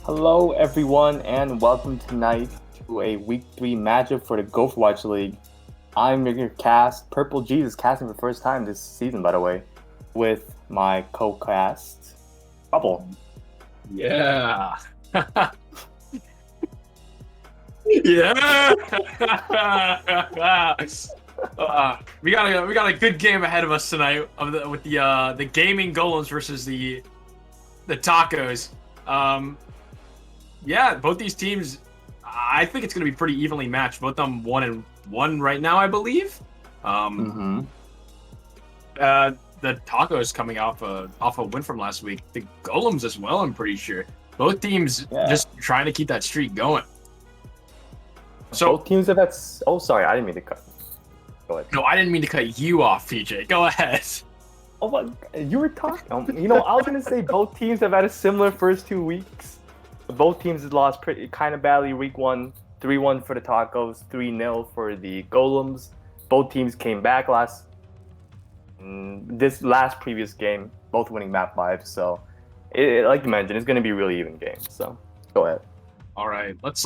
Hello, everyone, and welcome tonight to a Week 3 matchup for the Gopherwatch League. I'm your cast, Purple Jesus, casting for the first time this season, by the way, with my co-cast, Bubble. Yeah. Yeah. We got a good game ahead of us tonight with the gaming golems versus the tacos. Yeah, both these teams, I think it's going to be pretty evenly matched. Both of them 1-1 right now, I believe. Mm-hmm. The tacos coming off a win from last week. The golems as well, I'm pretty sure. Both teams just trying to keep that streak going. So both teams have had. Oh, sorry, I didn't mean to cut. Go ahead. No, I didn't mean to cut you off, PJ. Go ahead. Oh, but you were talking. I was gonna say both teams have had a similar first 2 weeks. Both teams have lost kind of badly. Week 1, 3-1 for the Tacos, 3-0 for the Golems. Both teams came back this last previous game, both winning map 5. So, like you mentioned, it's gonna be a really even game. So, go ahead. All right, let's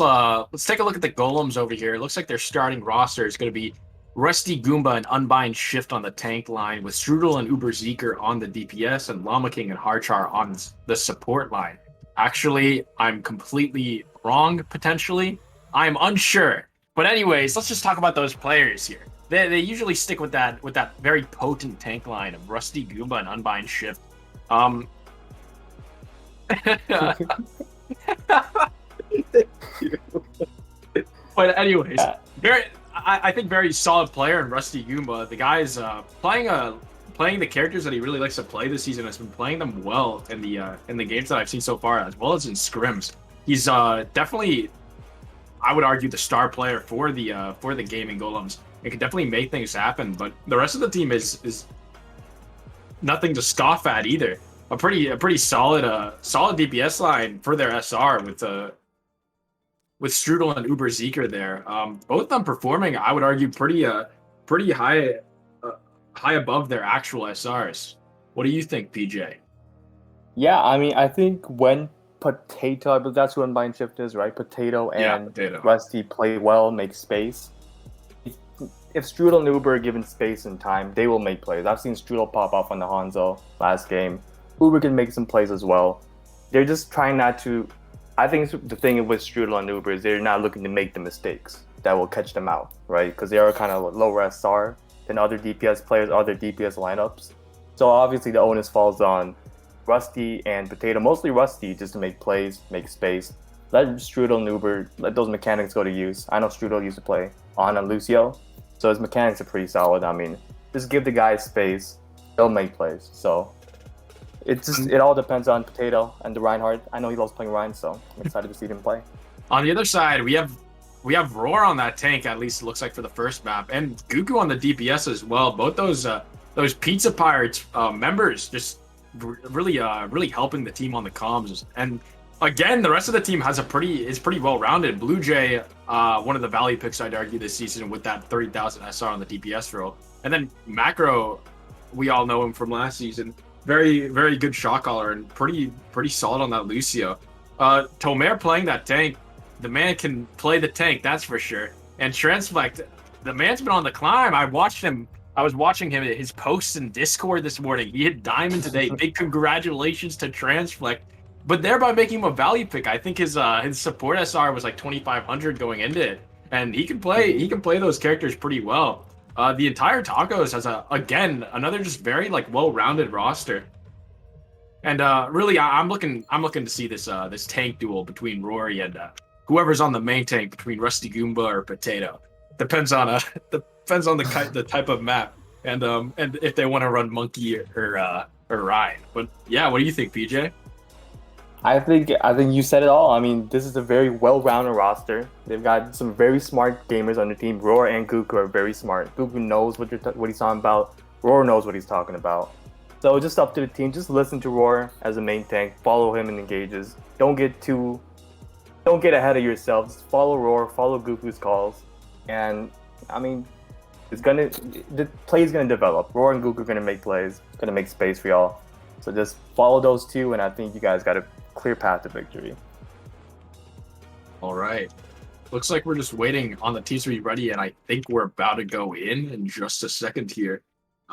take a look at the Golems over here. It looks like their starting roster is going to be Rusty Goomba and Unbind Shift on the tank line, with Strudel and Uber Zeker on the DPS, and Llama King and Harchar on the support line. Actually, I'm completely wrong, potentially. I'm unsure. But anyways, let's just talk about those players here. They usually stick with that very potent tank line of Rusty Goomba and Unbind Shift. But anyways, I think very solid player in Rusty Goomba. The guy's playing the characters that he really likes to play this season. Has been playing them well in the games that I've seen so far, as well as in scrims. He's definitely, I would argue, the star player for the gaming golems. It can definitely make things happen, but the rest of the team is nothing to scoff at either. A pretty solid DPS line for their SR with Strudel and Uber Zeker there. Both of them performing, I would argue, pretty high above their actual SRs. What do you think, PJ? Yeah, I mean, I think when Potato, I believe that's who Unbind Shift is, right? Potato and Rusty play well, make space. If Strudel and Uber are given space and time, they will make plays. I've seen Strudel pop off on the Hanzo last game. Uber can make some plays as well. They're just trying not to. I think the thing with Strudel and Uber is they're not looking to make the mistakes that will catch them out, right? Because they are kind of lower SR than other DPS players, other DPS lineups. So obviously the onus falls on Rusty and Potato, mostly Rusty, just to make plays, make space. Let Strudel and Uber, let those mechanics go to use. I know Strudel used to play on Lucio, so his mechanics are pretty solid. I mean, just give the guys space, they'll make plays. So it all depends on Potato and the Reinhardt. I know he loves playing Rein, so I'm excited to see him play. On the other side, we have Roar on that tank, at least it looks like, for the first map, and Gugu on the DPS as well. Both those Pizza Pirates members just really helping the team on the comms. And again, the rest of the team is pretty well rounded. Blue Jay, one of the value picks, I'd argue, this season, with that 30,000 SR on the DPS role. And then Macro, we all know him from last season. Very, very good shot caller and pretty solid on that Lucio. Tomer playing that tank. The man can play the tank, that's for sure. And Transflect, the man's been on the climb. I was watching him at his posts in Discord this morning. He hit Diamond today. Big congratulations to Transflect, but thereby making him a value pick. I think his support SR was like 2,500 going into it, and he can play those characters pretty well. The entire Tacos has another just very well-rounded roster, and really I'm looking to see this tank duel between Rory and whoever's on the main tank, between Rusty Goomba or Potato. Depends on the type of map, and if they want to run Monkey or Ryan. But yeah, what do you think, PJ? I think you said it all. I mean, this is a very well-rounded roster. They've got some very smart gamers on the team. Roar and Gugu are very smart. Gugu knows what he's talking about. Roar knows what he's talking about. So it's just up to the team. Just listen to Roar as the main tank. Follow him in engages. Don't get ahead of yourself. Just follow Roar. Follow Gugu's calls. And I mean, the play is gonna develop. Roar and Gugu are gonna make plays. Gonna make space for y'all. So just follow those two, and I think you guys got a clear path to victory. All right. Looks like we're just waiting on the teams to be ready, and I think we're about to go in just a second here.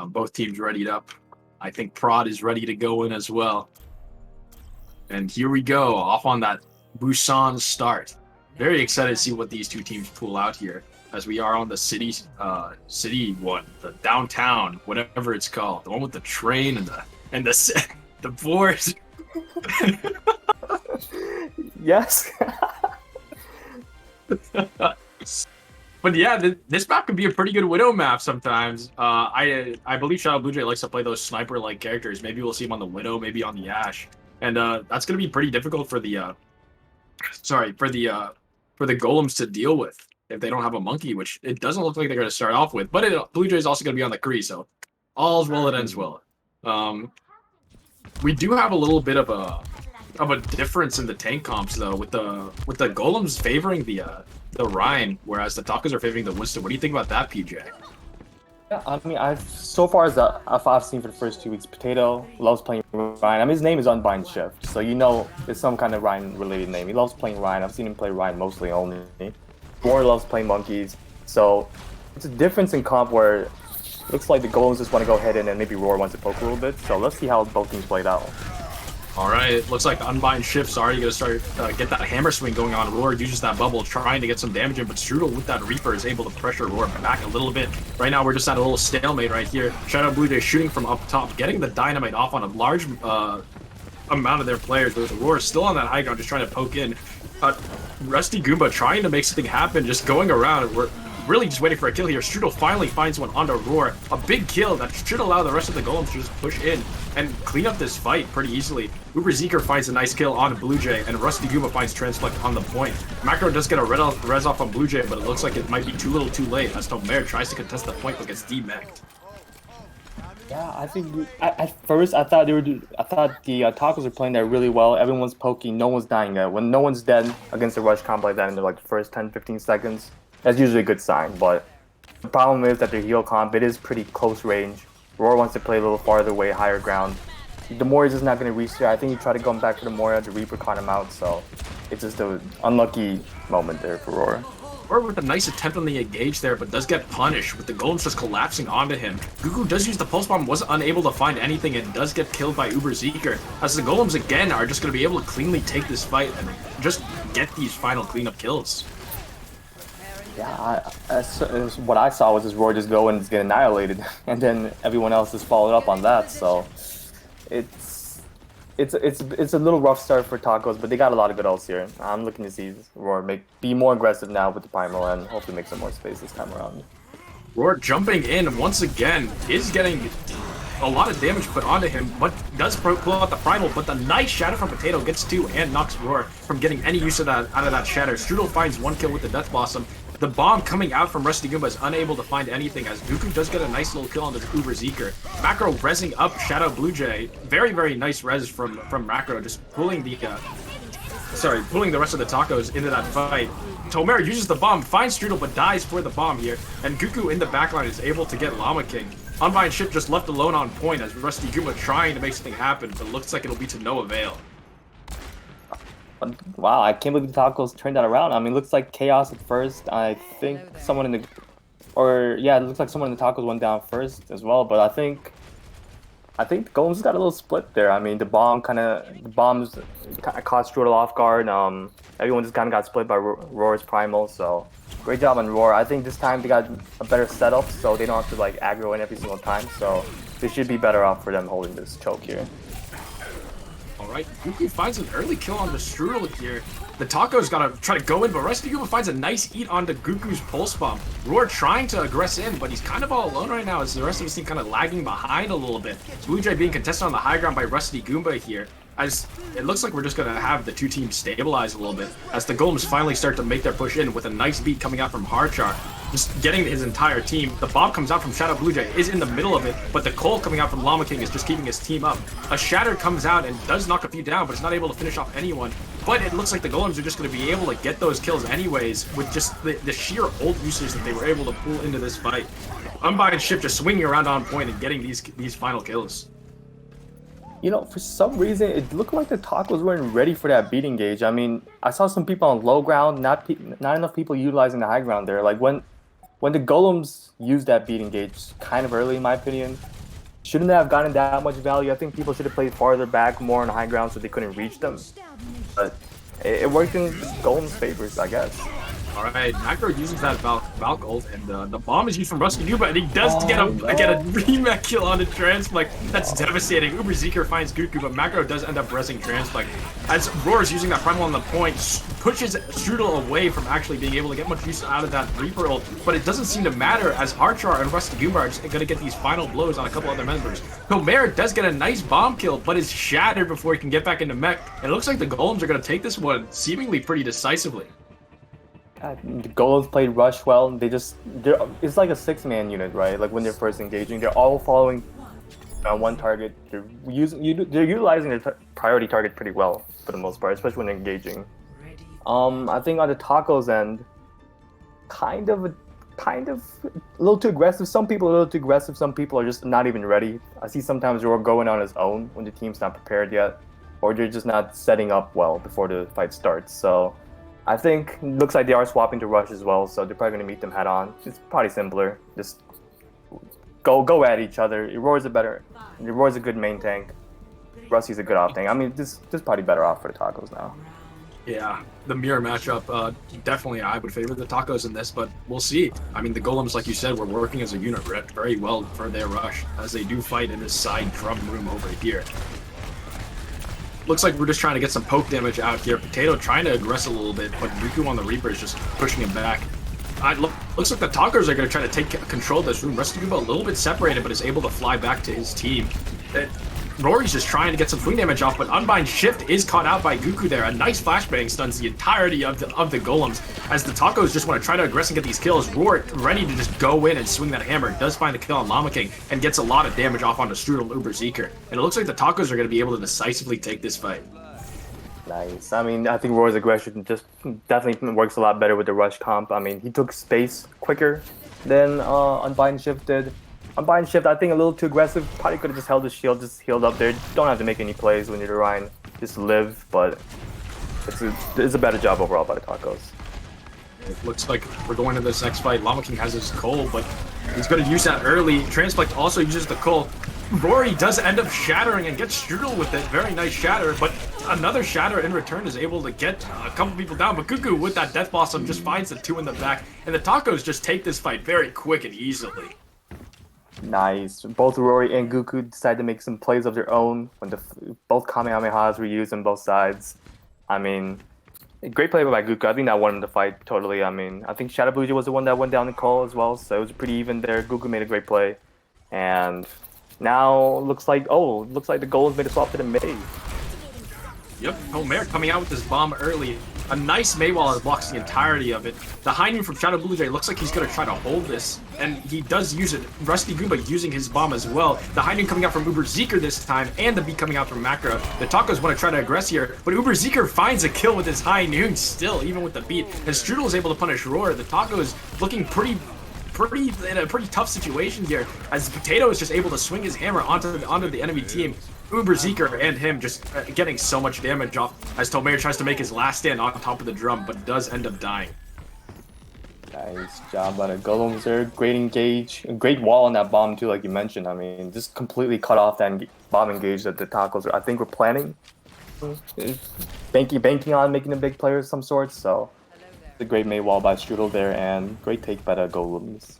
Both teams readied up. I think Prod is ready to go in as well. And here we go, off on that Busan start. Very excited to see what these two teams pull out here, as we are on the city one, the downtown, whatever it's called, the one with the train and the board. Yes. But yeah, this map can be a pretty good Widow map sometimes. I believe Shadow Blue Jay likes to play those sniper-like characters. Maybe we'll see him on the Widow, maybe on the Ashe, and that's going to be pretty difficult for the Golems to deal with if they don't have a monkey, which it doesn't look like they're going to start off with. But Blue Jay is also going to be on the Kree, so all's well that ends well. We do have a little bit of a difference in the tank comps though, with the Golems favoring the Rhine, whereas the Tacos are favoring the Winston. What do you think about that, PJ? Yeah, I mean, so far as I've seen for the first 2 weeks, Potato loves playing Rhine. I mean, his name is Unbind Shift, so you know it's some kind of Rhine-related name. He loves playing Rhine. I've seen him play Rhine mostly only. Roar loves playing monkeys, so it's a difference in comp where it looks like the Golems just want to go ahead in and maybe Roar wants to poke a little bit. So let's see how both teams played out. All right, looks like the Unbind Shift's already going to start get that hammer swing going on. Roar uses that bubble, trying to get some damage in, but Strudel with that Reaper is able to pressure Roar back a little bit. Right now, we're just at a little stalemate right here. Shadow Blue Jay shooting from up top, getting the dynamite off on a large amount of their players, but Roar is still on that high ground, just trying to poke in. Rusty Goomba trying to make something happen, just going around. We're really just waiting for a kill here. Strudel finally finds one onto Roar. A big kill that should allow the rest of the Golems to just push in and clean up this fight pretty easily. Uber Zeker finds a nice kill on Blue Jay, and Rusty Goomba finds Transflect on the point. Macro does get a res off on Blue Jay, but it looks like it might be too little too late as Tomer tries to contest the point but gets demeched. Yeah, I think at first I thought the Tacos were playing there really well. Everyone's poking, no one's dying yet. When no one's dead against a rush comp like that in the first 10-15 seconds, that's usually a good sign. But the problem is that their heal comp, it is pretty close range. Roar wants to play a little farther away, higher ground. The Moria's just not going to reach there. I think he tried to go back for the Moria, the Reaper caught him out, so it's just an unlucky moment there for Roar. Roar with a nice attempt on the engage there, but does get punished with the Golems just collapsing onto him. Gugu does use the Pulse Bomb, was unable to find anything, and does get killed by Uber Zeker, as the Golems again are just going to be able to cleanly take this fight and just get these final cleanup kills. Yeah, what I saw was this Roar just go and just get annihilated, and then everyone else just followed up on that. So it's a little rough start for Tacos, but they got a lot of good ults here. I'm looking to see Roar be more aggressive now with the Primal and hopefully make some more space this time around. Roar jumping in once again is getting a lot of damage put onto him, but does pull out the Primal, but the nice Shatter from Potato gets 2 and knocks Roar from getting any use of that out of that Shatter. Strudel finds 1 kill with the Death Blossom. The bomb coming out from Rusty Goomba is unable to find anything, as Goku does get a nice little kill on the Uber Zeker. Macro rezzing up Shadow Blue Jay. Very, very nice res from Macro, just pulling the rest of the Tacos into that fight. Tomer uses the bomb, finds Strudel, but dies for the bomb here, and Goku in the backline is able to get Llama King. Unbind Ship just left alone on point as Rusty Goomba trying to make something happen, but looks like it'll be to no avail. Wow, I can't believe the Tacos turned that around. I mean, it looks like chaos at first. I think it looks like someone in the Tacos went down first as well. But I think the Golems got a little split there. I mean, the bombs kind of caught Strudel off guard. Everyone just kind of got split by Roar's Primal. So great job on Roar. I think this time they got a better setup, so they don't have to aggro in every single time. So this should be better off for them holding this choke here. Alright, Goku finds an early kill on the Strudel here. The Taco's gotta try to go in, but Rusty Goomba finds a nice eat onto Goku's Pulse Bomb. Roar trying to aggress in, but he's kind of all alone right now as the rest of his team kind of lagging behind a little bit. Blue Jay being contested on the high ground by Rusty Goomba here. As it looks like we're just going to have the two teams stabilize a little bit as the Golems finally start to make their push in with a nice beat coming out from Harchar. Just getting his entire team. The bomb comes out from Shadow Blue Jay, is in the middle of it, but the Cole coming out from Llama King is just keeping his team up. A Shatter comes out and does knock a few down, but it's not able to finish off anyone. But it looks like the Golems are just going to be able to get those kills anyways with just the sheer ult usage that they were able to pull into this fight. Unbind Ship just swinging around on point and getting these final kills. You know, for some reason, it looked like the tacos weren't ready for that beating gauge. I mean, I saw some people on low ground, not enough people utilizing the high ground there. Like when the golems used that beating gauge kind of early, in my opinion, shouldn't have gotten that much value. I think people should have played farther back, more on the high ground, so they couldn't reach them. But it worked in golem's favors, I guess. All right, Macro uses that Valk ult, and the bomb is used from Rusty Nuba, and he does get a remake kill on the Transflect. That's devastating. Uber Zeker finds Goku, but Macro does end up resing Transflect. As Roar is using that Primal on the point, pushes Strudel away from actually being able to get much use out of that Reaper ult, but it doesn't seem to matter as Harchar and Rusty Goomba are just going to get these final blows on a couple other members. Homer does get a nice bomb kill, but is shattered before he can get back into mech. And it looks like the Golems are going to take this one seemingly pretty decisively. The Golems played Rush well. It's like a 6-man unit, right? Like when they're first engaging, they're all following one target. They're utilizing their priority target pretty well for the most part, especially when they're engaging. I think on the Tacos end, kind of a little too aggressive. Some people are a little too aggressive. Some people are just not even ready. I see sometimes Roar going on his own when the team's not prepared yet, or they're just not setting up well before the fight starts. So I think it looks like they are swapping to Rush as well, so they're probably going to meet them head on. It's probably simpler. Just go at each other. Roar's a good main tank. Rusty's a good off tank. I mean, this probably better off for the Tacos now. Yeah, the mirror matchup, definitely I would favor the Tacos in this, but we'll see. I mean, the Golems, like you said, were working as a unit very well for their rush, as they do fight in this side drum room over here. Looks like we're just trying to get some poke damage out here. Potato trying to aggress a little bit, but Riku on the Reaper is just pushing him back. Looks like the Tacos are going to try to take control of this room. Rusty Goomba a little bit separated, but is able to fly back to his team. Rory's just trying to get some swing damage off, but Unbind Shift is caught out by Goku there. A nice flashbang stuns the entirety of the Golems. As the Tacos just want to try to aggress and get these kills, Roar ready to just go in and swing that hammer. Does find the kill on Llama King and gets a lot of damage off onto Strudel and Uber Zeker. And it looks like the Tacos are going to be able to decisively take this fight. Nice. I mean, I think Roar's aggression just definitely works a lot better with the Rush comp. I mean, he took space quicker than Unbind Shift did. Unbind Shift, I think a little too aggressive. Probably could have just held his shield, just healed up there. Don't have to make any plays when you're Ryan. Just live, but it's a better job overall by the Tacos. It looks like we're going to this next fight. Llama King has his Cole, but he's going to use that early. Transflect also uses the Cole. Rory does end up shattering and gets Strudel with it. Very nice shatter, but another shatter in return is able to get a couple people down. But Goku with that Death Blossom just finds the 2 in the back, and the Tacos just take this fight very quick and easily. Nice. Both Rory and Goku decided to make some plays of their own when both Kamehamehas were used on both sides. I mean, great play by Goku. I think that won the fight totally. I mean, I think Shadow Bougie was the one that went down in call as well, so it was pretty even there. Goku made a great play. And now looks like the Golems made a swap to the Mei. Yep, Homer coming out with this bomb early. A nice Maywall that blocks the entirety of it. The high noon from Shadow Blue Jay looks like he's going to try to hold this, and he does use it. Rusty Goomba using his bomb as well. The high noon coming out from Uber Zeker this time, and the beat coming out from Macro. The Tacos want to try to aggress here, but Uber Zeker finds a kill with his high noon still, even with the beat. And Strudel is able to punish Roar. The Tacos looking in a pretty tough situation here, as Potato is just able to swing his hammer onto the enemy team. Uber Zeker and him just getting so much damage off as Tomer tries to make his last stand on top of the drum, but does end up dying. Nice job by the Golems there. Great engage. Great wall on that bomb too, like you mentioned. I mean, just completely cut off that bomb engage that the Tacos I think were planning. Banking on making a big player of some sort, so it's a great made wall by Strudel there, and great take by the Golems.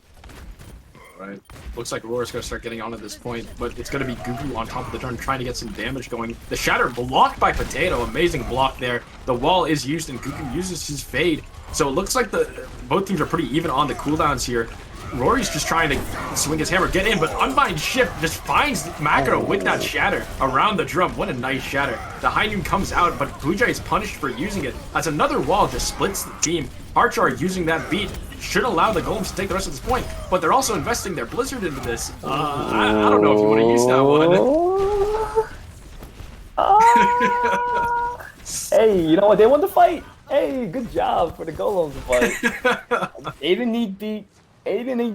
Right. Looks like Roar's going to start getting on at this point, but it's going to be Goku on top of the turn trying to get some damage going. The Shatter blocked by Potato. Amazing block there. The wall is used, and Goku uses his Fade. So it looks like both teams are pretty even on the cooldowns here. Rory's just trying to swing his hammer, get in, but Unbind Shift just finds Macro with that Shatter around the drum. What a nice Shatter. The High Noon comes out, but Blue Jay is punished for using it, as another wall just splits the team. Harchar using that beat should allow the Golems to take the rest of this point, but they're also investing their Blizzard into this. I don't know if you want to use that one. Hey, you know what? They won the fight. Hey, good job for the Golems to fight. They didn't need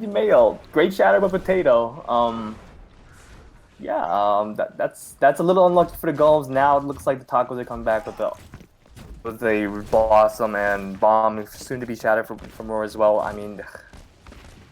the mail. Great shatter by Potato. Yeah, that's a little unlucky for the Golems. Now it looks like the Tacos are coming back with a Blossom and Bomb, soon to be shattered for more as well. I mean,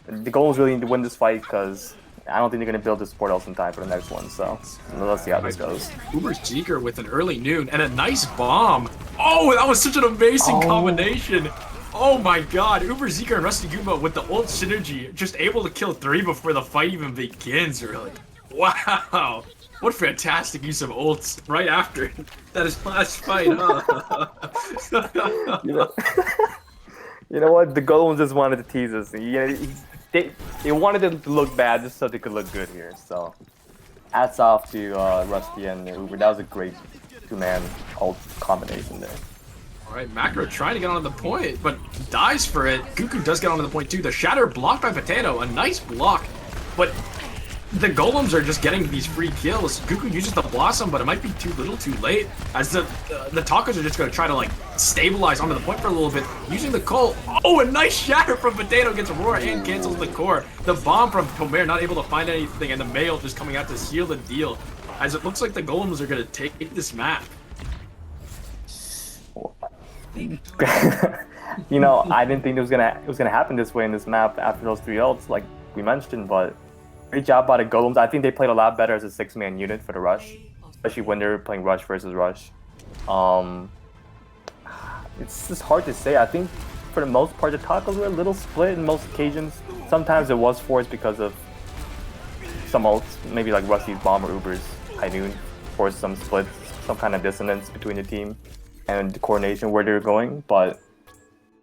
the Golems really need to win this fight because I don't think they're going to build this portals in time for the next one. So let's see how this goes. Uberseeker with an early noon and a nice bomb. Oh, that was such an amazing combination. Oh my god, Uberseeker and Rusty Goomba with the ult synergy, just able to kill 3 before the fight even begins, really. Wow, what fantastic use of ults right after that is last fight, huh? You know what? The Golems just wanted to tease us. They wanted them to look bad just so they could look good here. So, hats off to Rusty and Uber. That was a great 2-man ult combination there. Alright, Macro trying to get onto the point, but dies for it. Goku does get onto the point too. The Shatter blocked by Potato, a nice block, but the Golems are just getting these free kills. Goku uses the Blossom, but it might be too little too late, as the Tacos are just going to try to like stabilize onto the point for a little bit, using the Coal. Oh, a nice Shatter from Potato gets Aurora and cancels the core. The Bomb from Tomer not able to find anything, and the Mail just coming out to seal the deal, as it looks like the Golems are going to take this map. You know, I didn't think it was gonna happen this way in this map after those 3 ults, like we mentioned. But great job by the Golems. I think they played a lot better as a 6-man unit for the rush, especially when they're playing rush versus rush. It's just hard to say. I think for the most part, the Tacos were a little split in most occasions. Sometimes it was forced because of some ults, maybe like Rusty's Bomb or Uber's High Noon, forced some splits, some kind of dissonance between the team and the coordination where they're going.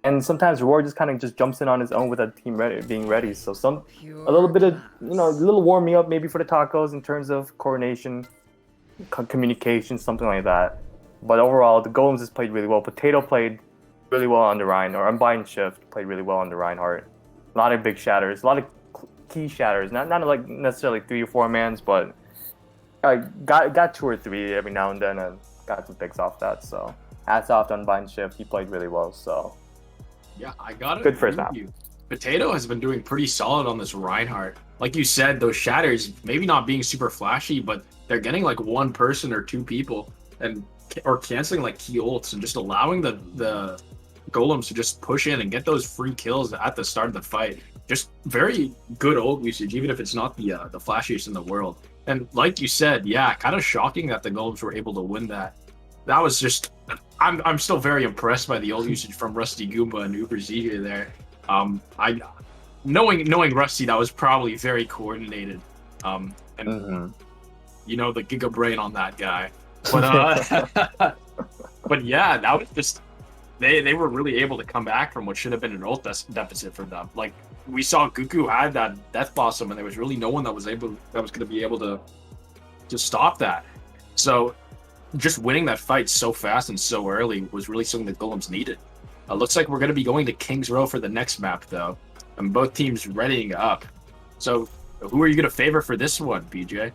And sometimes Roar just kind of just jumps in on his own without the team being ready. So a little bit of, a little warming up maybe for the Tacos in terms of coordination, communication, something like that. But overall, the Golems just played really well. Potato played really well on the Rhine, or Unbind Shift played really well on the Reinhardt. A lot of big shatters, a lot of key shatters. Not like necessarily 3 or 4 mans, but got 2 or 3 every now and then, and got some picks off that. So hats off to Unbind Shift. He played really well. So yeah, I got it. Good first map. Potato has been doing pretty solid on this Reinhardt. Like you said, those shatters maybe not being super flashy, but they're getting like 1 person or 2 people, or canceling like key ults and just allowing the Golems to just push in and get those free kills at the start of the fight. Just very good ult usage, even if it's not the flashiest in the world. And like you said, yeah, kind of shocking that the Golems were able to win that. That was just, I'm still very impressed by the ult usage from Rusty Goomba and Uberseeker there. Knowing Rusty, that was probably very coordinated. You know, the Giga Brain on that guy. But but yeah, that was just, they were really able to come back from what should have been an ult deficit for them. Like we saw Goku had that Death Blossom, and there was really no one that was going to be able to stop that. So just winning that fight so fast and so early was really something the Golems needed. Looks like we're going to be going to King's Row for the next map, though, and both teams readying up. So who are you going to favor for this one, BJ?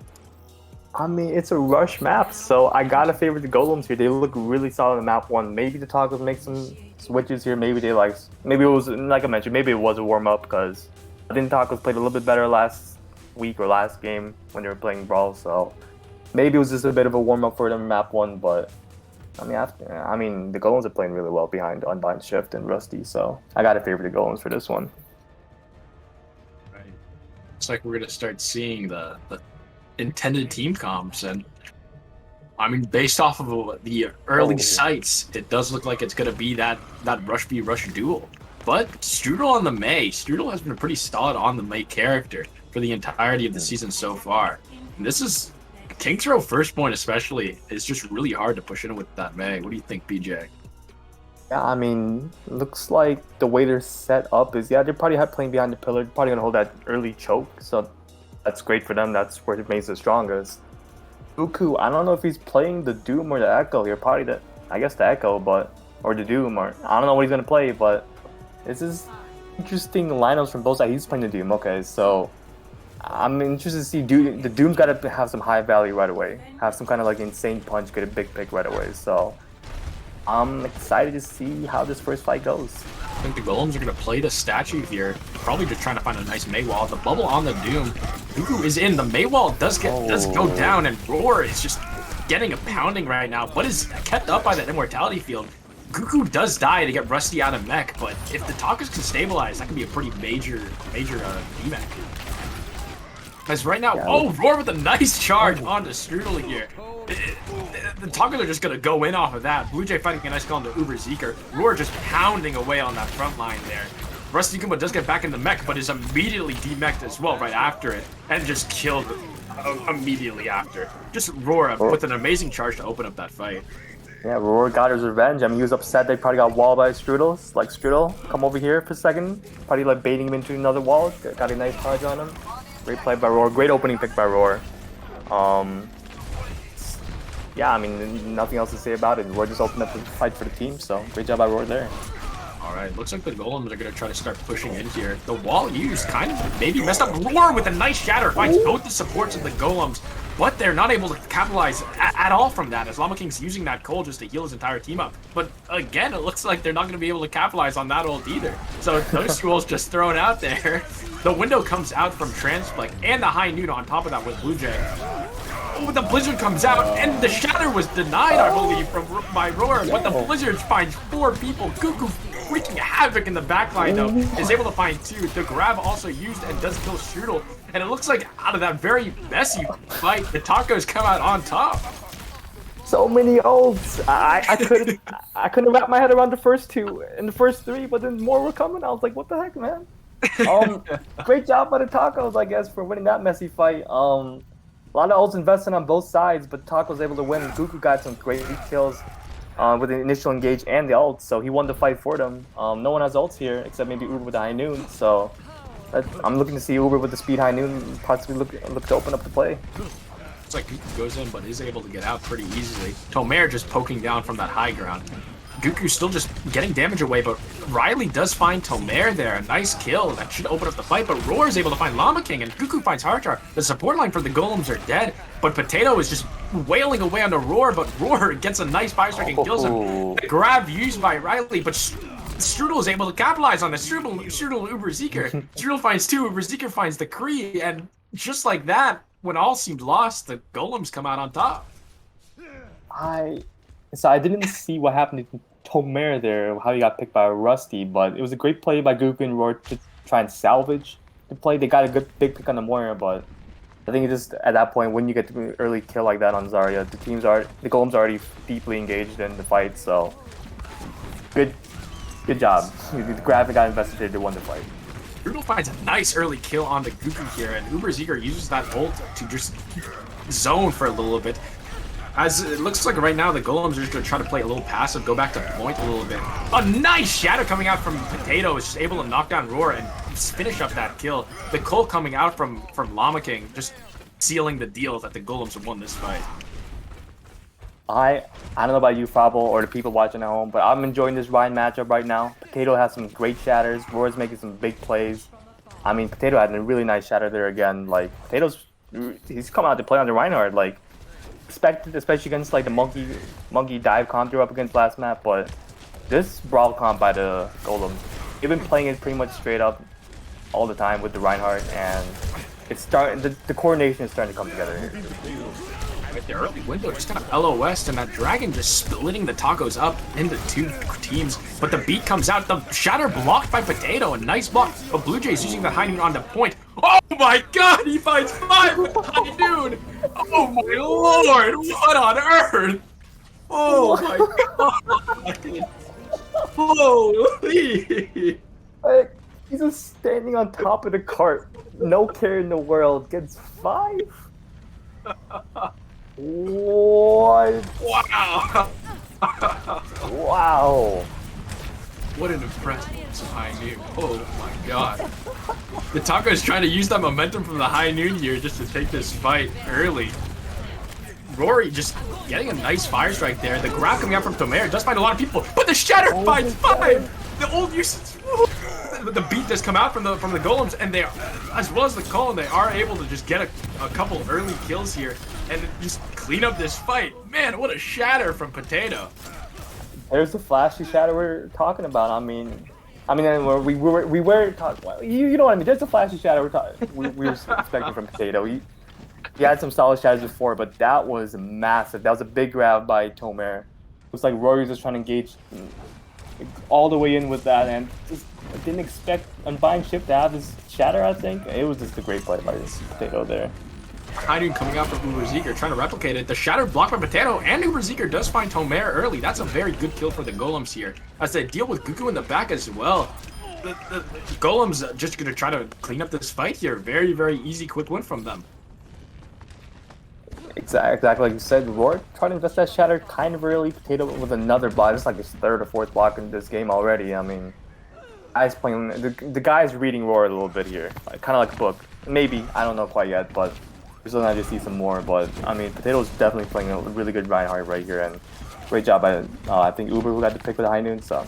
I mean, it's a rush map, so I gotta favor the Golems here. They look really solid in map 1. Maybe the Tacos make some switches here. Maybe it was, like I mentioned, maybe it was a warm-up, because I think Tacos played a little bit better last week or last game when they were playing Brawl, so maybe it was just a bit of a warm-up for them in map 1, but I mean, the Golems are playing really well behind Unbind Shift and Rusty, so I gotta favor the Golems for this one. Right. Looks like we're gonna start seeing the intended team comps, and I mean, based off of the early sights, it does look like it's gonna be that Rush v Rush duel. But Strudel on the Mei. Strudel has been pretty solid on the Mei character for the entirety of the season so far. And this is King's Row first point especially is just really hard to push in with that Mei. What do you think, BJ? Yeah, I mean, looks like the way they're set up is, they're probably playing behind the pillar, probably gonna hold that early choke, so that's great for them. That's where it makes it strongest. Goku, I don't know if he's playing the Doom or the Echo here. Probably the Echo, or the Doom, or I don't know what he's gonna play. But this is interesting lineups from both sides. He's playing the Doom. Okay, so I'm interested to see the Doom's got to have some high value right away. Have some kind of like insane punch, get a big pick right away. So I'm excited to see how this first fight goes. I think the Golems are going to play the statue here, probably just trying to find a nice Mei wall. The bubble on the Doom Gugu is in. The Maywall does go down, and Roar is just getting a pounding right now, but is kept up by that immortality field. Gugu does die to get Rusty out of mech, but if the Tacos can stabilize, that could be a pretty major D-mech. As right now, Roar with a nice charge onto Strudel here. The Tacos are just going to go in off of that. Blue Jay fighting a nice call into Uber Zeker. Roar just pounding away on that front line there. Rusty Kuma does get back in the mech, but is immediately demeched as well right after it, and just killed immediately after. Just Roar with an amazing charge to open up that fight. Yeah, Roar got his revenge. I mean, he was upset they probably got walled by Strudel. Like, Strudel, come over here for a second. Probably like baiting him into another wall. Got a nice charge on him. Great play by Roar. Great opening pick by Roar. Yeah, I mean, nothing else to say about it. Roar just opened up the fight for the team, so great job by Roar there. Alright, looks like the Golems are going to try to start pushing in here. The wall used kind of maybe messed up. Roar with a nice shatter finds both the supports of the Golems, but they're not able to capitalize at all from that, as Llama King's using that coal just to heal his entire team up. But again, it looks like they're not going to be able to capitalize on that ult either. So those scrolls just thrown out there. The window comes out from Transplex and the High Noon on top of that with Blue Jay. Oh, the Blizzard comes out, and the Shatter was denied, I believe, by Roar, but the Blizzard finds 4 people. Gugu wreaking havoc in the backline, though, is able to find 2. The grab also used and does kill Strudel, and it looks like out of that very messy fight, the Tacos come out on top. So many ults. I couldn't wrap my head around the first 2 and the first 3, but then more were coming. I was like, what the heck, man? Great job by the Tacos, I guess, for winning that messy fight. A lot of ults invested on both sides, but Taco was able to win. Gugu got some great kills with the initial engage and the ult, so he won the fight for them. No one has ults here except maybe Uber with the High Noon, so I'm looking to see Uber with the speed High Noon possibly look to open up the play. It's like Gugu goes in, but is able to get out pretty easily. Tomer just poking down from that high ground. Gugu still just getting damage away, but Riley does find Tomer there. A nice kill. That should open up the fight, but Roar is able to find Llama King, and Gugu finds Hardchar. The support line for the Golems are dead, but Potato is just wailing away on the Roar, but Roar gets a nice 5-strike and kills him. The grab used by Riley, but Strudel is able to capitalize on this. Strudel Uber Zeker. Strudel finds 2, Uber Zeker finds the Kree, and just like that, when all seemed lost, the Golems come out on top. So I didn't see what happened to Tomer there, how he got picked by Rusty, but it was a great play by Gugu and Roar to try and salvage the play. They got a good big pick on the Moira, but I think it's just at that point when you get the early kill like that on Zarya, the Golems are already deeply engaged in the fight, so good job. The graphic got investigated, they won the fight. Strudel finds a nice early kill on the Gugu here, and Uber Zeker uses that ult to just zone for a little bit. As it looks like right now, the Golems are just going to try to play a little passive, go back to point a little bit. A nice shadow coming out from Potato is just able to knock down Roar and finish up that kill. The Cole coming out from Llama King, just sealing the deal that the Golems have won this fight. I don't know about you, Fabo, or the people watching at home, but I'm enjoying this Ryan matchup right now. Potato has some great shatters. Roar's making some big plays. I mean, Potato had a really nice shatter there again. Like, he's coming out to play on the Reinhardt. Like, expected, especially against like the monkey dive comp up against last map, but this brawl comp by the Golem, they've been playing it pretty much straight up all the time with the Reinhardt, and it's starting. The coordination is starting to come together here. With the early window just kind of LOS, and that Dragon just splitting the Tacos up into 2 teams, but the beat comes out. The shatter blocked by Potato, a nice block, but Blue Jay's using the High Noon on the point. Oh my god, he finds 5 with the High Noon! Oh my lord, what on earth? Oh my god! Holy! He's just standing on top of the cart, no care in the world, gets 5? What? Wow! Wow! What an impressive High Noon. Oh my god. The Taco is trying to use that momentum from the High Noon here just to take this fight early. Rory just getting a nice fire strike there. The grab coming out from Tomer does find a lot of people, but the shatter finds 5! The old usage. The beat does come out from the Golems, and they, as well as the Colin, they are able to just get a couple early kills here and just clean up this fight. Man, what a shatter from Potato. There's the flashy shatter we're talking about. I mean, I mean, we were talking. Well, you know what I mean. There's a flashy shadow we were expecting from Potato. He had some solid shadows before, but that was massive. That was a big grab by Tomer. Looks like Rory was just trying to engage all the way in with that, and just didn't expect Unbind Shift to have his shatter. I think it was just a great play by this Potato there. Hiding coming out from Uberzeeker, trying to replicate it. The shatter blocked by Potato, and Uberzeeker does find Tomer early. That's a very good kill for the Golems here, as they deal with Gugu in the back as well. The Golems just going to try to clean up this fight here. Very, very easy, quick win from them. Exactly like you said, Roar tried to invest that shatter kind of early. Potato with another block. It's like his third or fourth block in this game already. I mean, the guy's reading Roar a little bit here, kind of like a book. Maybe, I don't know quite yet, but we're still gonna just see some more. But I mean, Potato's definitely playing a really good Reinhardt right here, and great job by I think Uber who got the pick with the high noon. So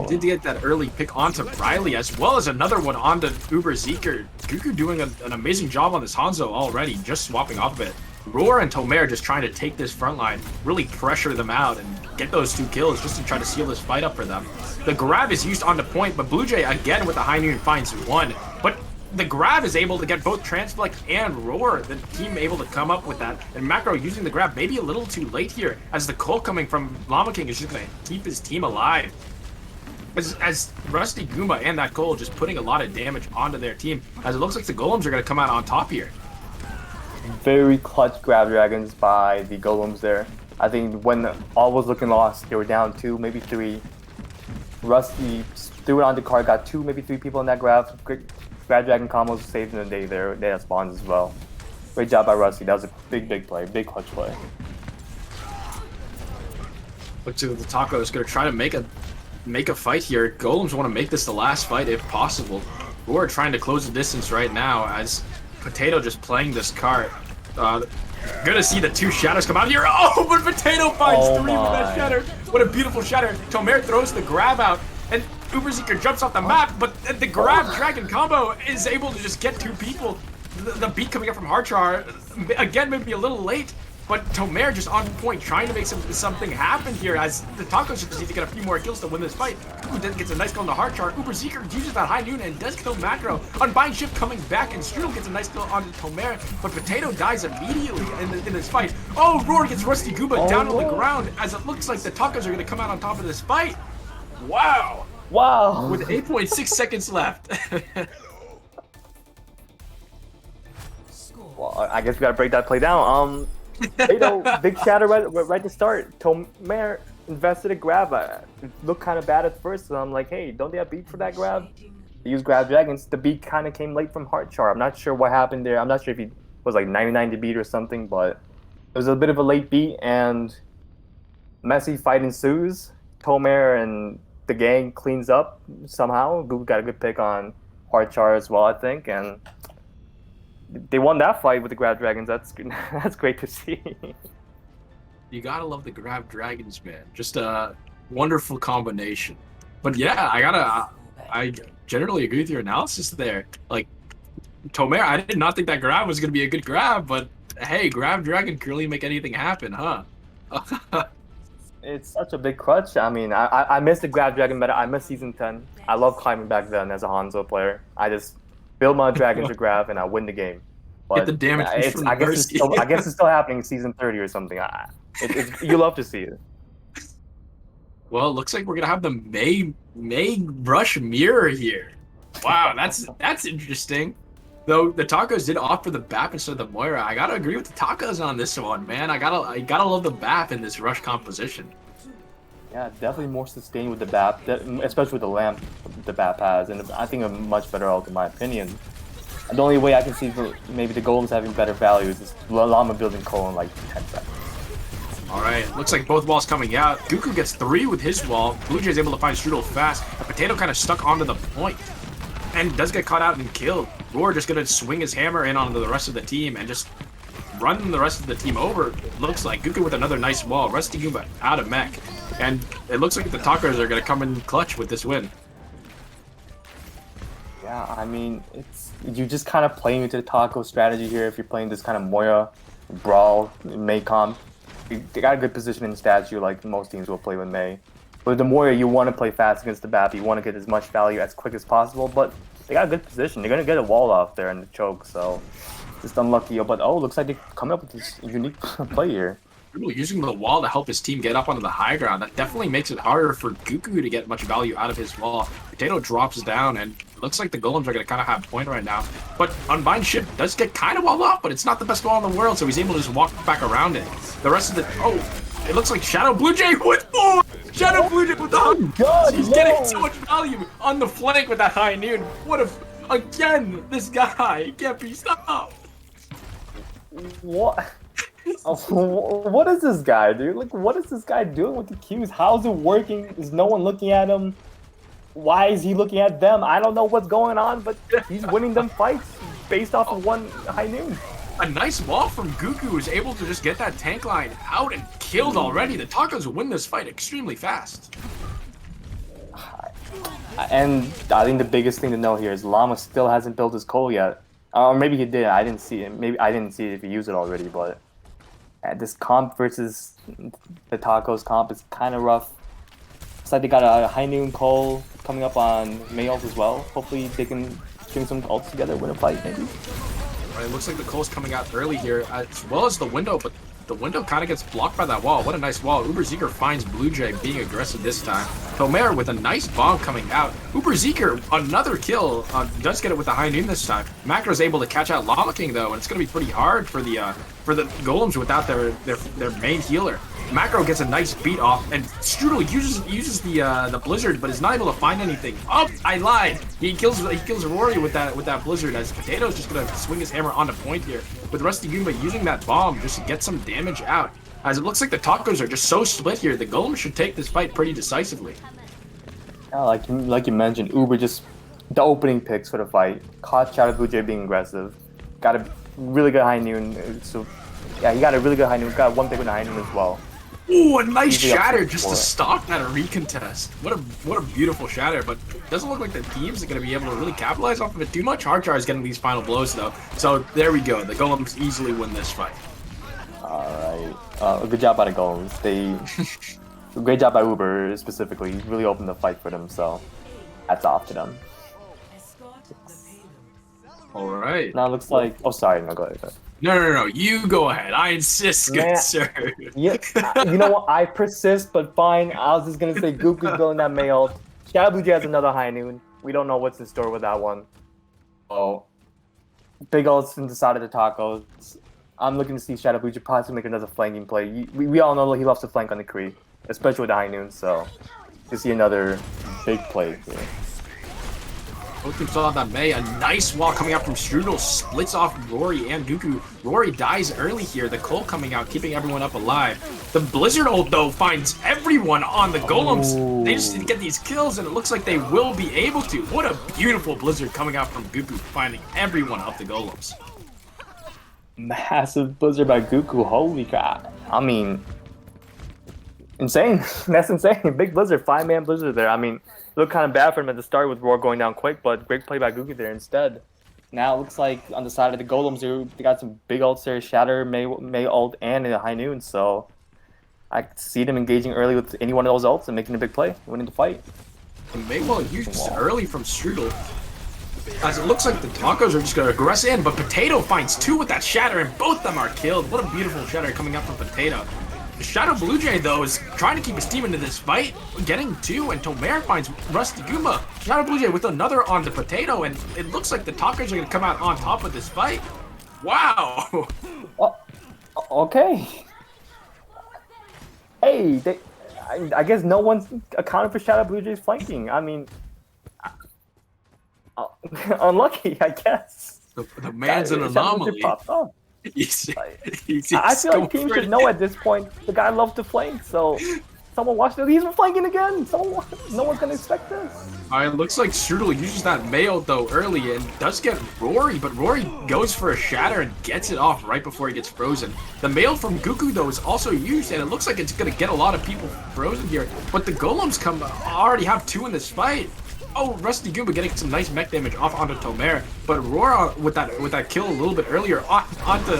did get that early pick onto Riley, as well as another one onto Uberzeeker. Gugu doing an amazing job on this Hanzo already, just swapping off of it. Roar and Tomer just trying to take this front line, really pressure them out and get those 2 kills just to try to seal this fight up for them. The grab is used on the point, but Blue Jay again with the high noon finds 1. But the grab is able to get both Transflex and Roar, the team able to come up with that. And Macro using the grab maybe a little too late here, as the call coming from Llama King is just going to keep his team alive. As Rusty Goomba and that goal just putting a lot of damage onto their team, as it looks like the Golems are going to come out on top here. Very clutch grab dragons by the Golems there. I think when all was looking lost, they were down 2, maybe 3. Rusty threw it on the card, got 2, maybe 3 people in that grab. Great grab dragon combos saved in the day there. They had spawns as well. Great job by Rusty. That was a big play, big clutch play. Looks like the Taco is going to try to make a fight here. Golems want to make this the last fight if possible. We're trying to close the distance right now, as Potato just playing this card. Gonna see the 2 shadows come out here. Oh, but Potato finds 3 with that shatter. What a beautiful shatter. Tomer throws the grab out, and Uberzeeker jumps off the map, but the grab dragon combo is able to just get 2 people. The beat coming up from Harchar, again, maybe a little late, but Tomer just on point, trying to make something happen here, as the Tacos just need to get a few more kills to win this fight. Ooh, then gets a nice kill on the Harchar. Uberzeeker uses that high noon and does kill Macro. Unbind Shift coming back, and Strudel gets a nice kill on Tomer, but Potato dies immediately in this fight. Oh, Roar gets Rusty Goomba down on the ground, as it looks like the Tacos are going to come out on top of this fight. Wow. Wow. With 8.6 seconds left. Well, I guess we gotta break that play down. Potato, big shatter right to start. Tomer invested a grab. It looked kind of bad at first, so I'm like, hey, don't they have beat for that grab? They use grab dragons. The beat kind of came late from Harchar. I'm not sure what happened there. I'm not sure if he was like 99 to beat or something, but it was a bit of a late beat, and messy fight ensues. Tomer and the gang cleans up somehow. Google got a good pick on Harchar as well, I think, and they won that fight with the grab dragons. That's great to see. You gotta love the grab dragons, man. Just a wonderful combination. But yeah, I generally agree with your analysis there. Like, Tomer, I did not think that grab was gonna be a good grab, but hey, grab dragon can really make anything happen, huh? It's such a big clutch. I mean, I miss the grab dragon meta. I miss season 10. I love climbing back then as a Hanzo player. I just build my dragon to grab and I win the game. But get the damage I guess it's still happening in season 30 or something. You love to see it. Well, it looks like we're gonna have the May Rush mirror here. Wow, that's interesting. Though the Tacos did offer the BAP instead of the Moira, I gotta agree with the Tacos on this one, man. I gotta love the BAP in this Rush composition. Yeah, definitely more sustained with the BAP, especially with the lamp the BAP has, and I think a much better ult in my opinion. And the only way I can see maybe the Golems having better value is Llama building Cole in like 10 seconds. Alright, looks like both walls coming out. Dooku gets 3 with his wall. Blue Jay's able to find Strudel fast. A Potato kind of stuck onto the point, and does get caught out and killed. Roar just gonna swing his hammer in onto the rest of the team and just run the rest of the team over. It looks like Gugu with another nice wall. Rusty Goomba out of mech. And it looks like the Tacos are gonna come in clutch with this win. Yeah, I mean, you just kind of playing into the Taco strategy here if you're playing this kind of Moira, Brawl, May comp. They got a good position in statue like most teams will play with May. But the more you want to play fast against the BAP, you want to get as much value as quick as possible. But they got a good position. They're gonna get a wall off there in the choke, so just unlucky. But looks like they're coming up with this unique play here. Really using the wall to help his team get up onto the high ground. That definitely makes it harder for Goku to get much value out of his wall. Potato drops down, and it looks like the Golems are going to kind of have point right now. But Unbind Shift does get kind of walled off, but it's not the best wall in the world, so he's able to just walk back around it. The rest of the... Oh, it looks like Shadow Blue Jay with 4! Shadow Blue Jay with the... Oh, God, he's getting so much value on the flank with that high noon. What a... Again, this guy can't be stopped. What? What is this guy, dude? Like, what is this guy doing with the Qs? How's it working? Is no one looking at him? Why is he looking at them? I don't know what's going on, but he's winning them fights based off of one high noon. A nice wall from Goku who's able to just get that tank line out and killed already. The Tacos win this fight extremely fast. And I think the biggest thing to know here is Llama still hasn't built his coal yet. Or maybe he did. I didn't see it. Maybe I didn't see it if he used it already, but this comp versus the Tacos comp is kind of rough. Looks like they got a high noon coal coming up on May ult as well. Hopefully they can string some ults together, win a fight maybe. Right, it looks like the coal's coming out early here, as well as the window, but the window kind of gets blocked by that wall. What a nice wall. Uber Zeker finds Blue Jay being aggressive this time. Tomer with a nice bomb coming out. Uber Zeker, another kill, does get it with the high noon this time. Macro's able to catch out Llama King though, and it's going to be pretty hard for the Golems without their main healer. Macro gets a nice beat off, and Strudel uses the Blizzard, but is not able to find anything. Oh, I lied. He kills Rory with that Blizzard, as Potato's just gonna swing his hammer onto point here. With Rusty Goomba using that bomb just to get some damage out. As it looks like the Tacos are just so split here, the Golems should take this fight pretty decisively. Yeah, like you mentioned, Uber just the opening picks for the fight. Caught Shadow Blue Jay being aggressive. Got a really good high noon. So yeah, he got a really good high noon. Got one pick with the high noon as well. Ooh, a nice shatter just to stop that recontest. What a beautiful shatter, but it doesn't look like the teams are going to be able to really capitalize off of it too much. Hardchar is getting these final blows though, so there we go. The Golems easily win this fight. Alright, good job by the Golems. Great job by Uber specifically. He really opened the fight for them, so hats off to them. Alright. Now it looks like... Oh, sorry, no, go ahead. No, you go ahead. I insist, good sir. Yeah, you know what? I persist, but fine. I was just gonna say Goku's building that May ult. Shadow Blue Jay has another high noon. We don't know what's in store with that one. Oh, big ults in the side of the Tacos. I'm looking to see Shadow Blue Jay possibly make another flanking play. We all know he loves to flank on the Kree, especially with the high noon. So to see another big play here. Both teams saw that May. A nice wall coming out from Strudel splits off Rory and Goku. Rory dies early here. The Cole coming out, keeping everyone up alive. The Blizzard ult, though, finds everyone on the Golems. Oh. They just need to get these kills, and it looks like they will be able to. What a beautiful Blizzard coming out from Goku, finding everyone up the Golems. Massive Blizzard by Goku. Holy crap. I mean, insane. That's insane. Big Blizzard, 5-man Blizzard there. I mean, it looked kind of bad for him at the start with Roar going down quick, but great play by Goku there instead. Now it looks like on the side of the Golems, they got some big ults there, Shatter, May ult, and a high noon. So I see them engaging early with any one of those ults and making a big play, winning the fight. And Maywell used early from Strudel. As it looks like the Tacos are just going to aggress in, but Potato finds 2 with that Shatter, and both of them are killed. What a beautiful Shatter coming up from Potato. Shadow Blue Jay, though, is trying to keep his team into this fight, getting 2, and Tomer finds Rusty Goomba. Shadow Blue Jay with another on the Potato, and it looks like the Tacos are going to come out on top of this fight. Wow! Well, okay. Hey, I guess no one's accounted for Shadow Blue Jay's flanking. I mean, unlucky, I guess. The man's an anomaly. I feel like teams should know at this point the guy loves to flank, so someone watch it. He's flanking again. No one's gonna expect this. It looks like Strudel uses that Mayo though early and does get Rory, but Rory goes for a Shatter and gets it off right before he gets frozen. The Mail from Goku though is also used, and it looks like it's gonna get a lot of people frozen here. But the Golems already have 2 in this fight. Oh, Rusty Goomba getting some nice mech damage off onto Tomer, but Aurora with that kill a little bit earlier onto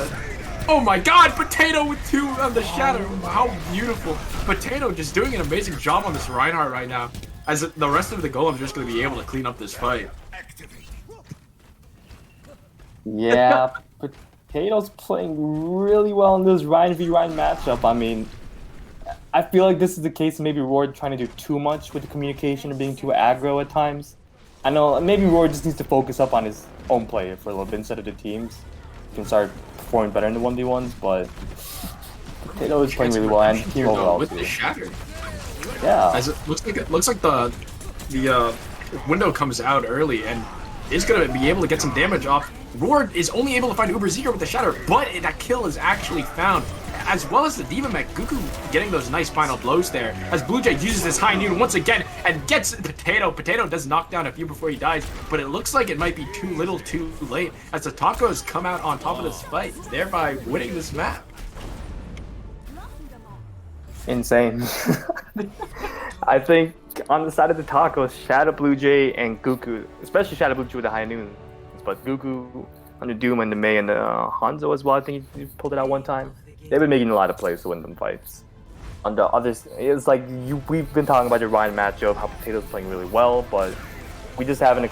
Oh my god, Potato with 2 on the shadow. How beautiful. Potato just doing an amazing job on this Reinhardt right now. As the rest of the Golems are just going to be able to clean up this fight. Yeah, Potato's playing really well in this Ryan v Ryan matchup. I mean, I feel like this is the case of maybe Roar trying to do too much with the communication and being too aggro at times. I know maybe Roar just needs to focus up on his own play for a little bit instead of the teams. He can start performing better in the 1v1s, but Potato is playing really well and team overall with too. the shatter. Yeah. As it looks like the window comes out early and is going to be able to get some damage off. Roar is only able to find Uber Seeker with the shatter, but that kill is actually found. As well as the Diva Mech, Goku getting those nice final blows there. As Blue Jay uses his high noon once again and gets Potato. Potato does knock down a few before he dies, but it looks like it might be too little too late as the Tacos come out on top of this fight, thereby winning this map. Insane. I think on the side of the Tacos, Shadow Blue Jay and Goku, especially Shadow Blue Jay with the high noon, but Goku under Doom and the Mei and the Hanzo as well, I think he pulled it out one time. They've been making a lot of plays to win them fights. On the others, it's like we've been talking about the Ryan matchup, how Potato's playing really well, but we just haven't.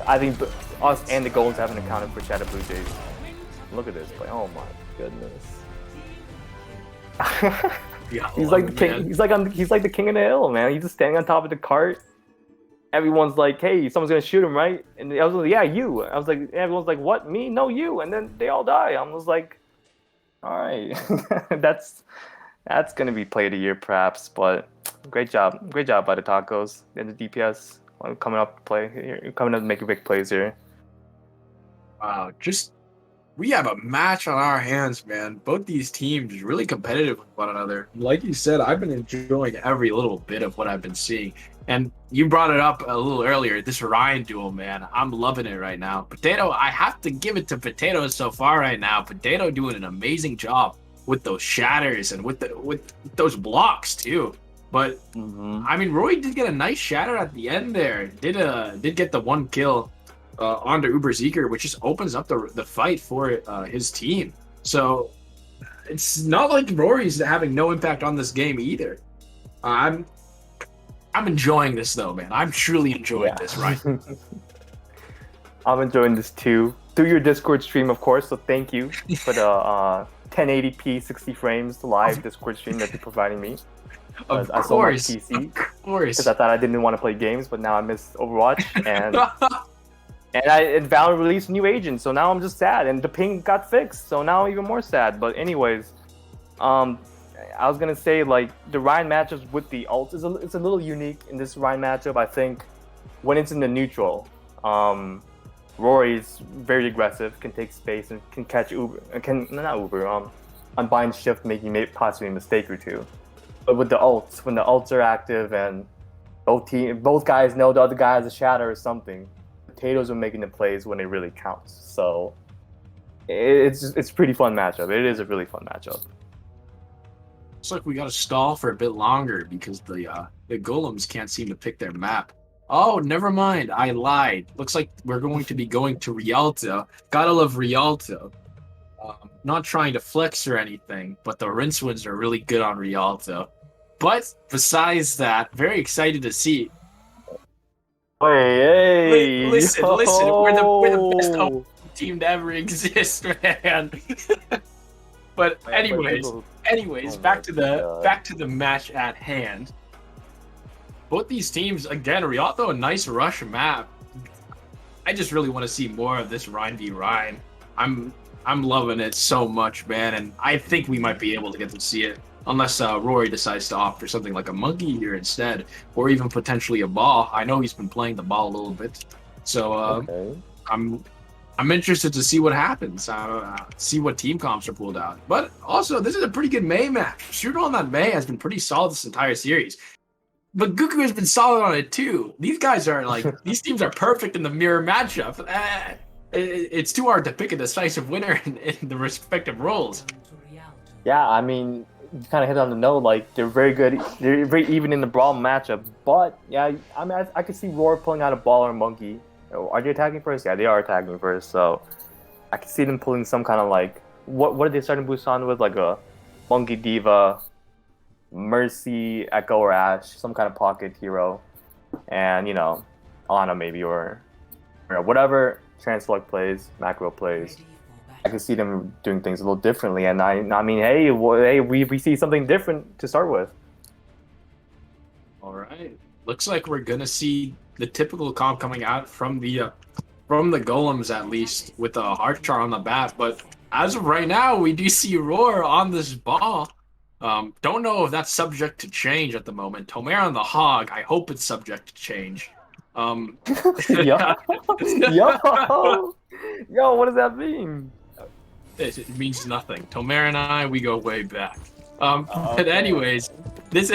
I think us and the Golems haven't accounted for Shadow Blue Jay. Look at this play! Oh my goodness. Yeah, he's like the king. He's like the king of the hill, man. He's just standing on top of the cart. Everyone's like, "Hey, someone's gonna shoot him, right?" And I was like, "Yeah, you." I was like, everyone's like, "What? Me? No, you." And then they all die. I was like, "All right, that's gonna be play of the year, perhaps." But great job by the Tacos and the DPS coming up to play, coming up to make big plays here. Wow, we have a match on our hands, man. Both these teams really competitive with one another. Like you said, I've been enjoying every little bit of what I've been seeing. And you brought it up a little earlier, this Ryan duel, man. I'm loving it right now. Potato, I have to give it to Potato so far right now. Potato doing an amazing job with those shatters and with those blocks too. But I mean, Roy did get a nice shatter at the end there. Did get the 1 kill onto Uber Zeker, which just opens up the fight for his team. So it's not like Rory's having no impact on this game either. I'm enjoying this though, man. I'm truly enjoying this, right? I'm enjoying this too. Through your Discord stream, of course. So thank you for the 1080p 60 frames live Discord stream that you're providing me. Of I sold my PC because I thought I didn't want to play games, but now I miss Overwatch and and Valorant released new agents, so now I'm just sad. And the ping got fixed, so now I'm even more sad. But anyways, I was gonna say like the Ryan matchups with the ults it's a little unique in this Ryan matchup. I think when it's in the neutral, Rory's very aggressive, can take space and can catch unbind shift, making possibly a mistake or two. But with the ults, when the ults are active and both guys know the other guy has a shatter or something, Potatoes are making the plays when it really counts. So it's a pretty fun matchup. It is a really fun matchup. Looks like we got to stall for a bit longer because the Golems can't seem to pick their map. Oh, never mind. I lied. Looks like we're going to be going to Rialto. Gotta love Rialto. Not trying to flex or anything, but the Rincewinds are really good on Rialto. But besides that, very excited to see. Hey, listen, we're the best team to ever exist, man. But anyways, back to the match at hand. Both these teams, again, Rialto, a nice rush map. I just really want to see more of this Ryan v Ryan. I'm loving it so much, man, and I think we might be able to get to see it. Unless Rory decides to opt for something like a monkey here instead, or even potentially a ball. I know he's been playing the ball a little bit, so I'm interested to see what happens. See what team comps are pulled out. But also, this is a pretty good Mei match. Shooter on that Mei has been pretty solid this entire series. But Goku has been solid on it too. These guys are like these teams are perfect in the mirror matchup. It's too hard to pick a decisive winner in the respective roles. Yeah, I mean, you kind of hit on the note. Like they're very good. They're very even in the brawl matchup. But yeah, I mean, I could see Roar pulling out a ball or a monkey. Are they attacking first? Yeah, they are attacking first. So I could see them pulling some kind of like what are they starting to boost on with? Like a Monkey Diva, Mercy, Echo, or Ash, some kind of pocket hero, and you know, Ana maybe or whatever Translux plays, Macro plays. I can see them doing things a little differently, and I mean, hey, we see something different to start with. All right, looks like we're gonna see the typical comp coming out from the Golems, at least with a Heartchar on the bat. But as of right now, we do see Roar on this ball. Don't know if that's subject to change at the moment. Tomera on the Hog, I hope it's subject to change. Yo, what does that mean? It means nothing. Tomera and I, we go way back. But anyways, this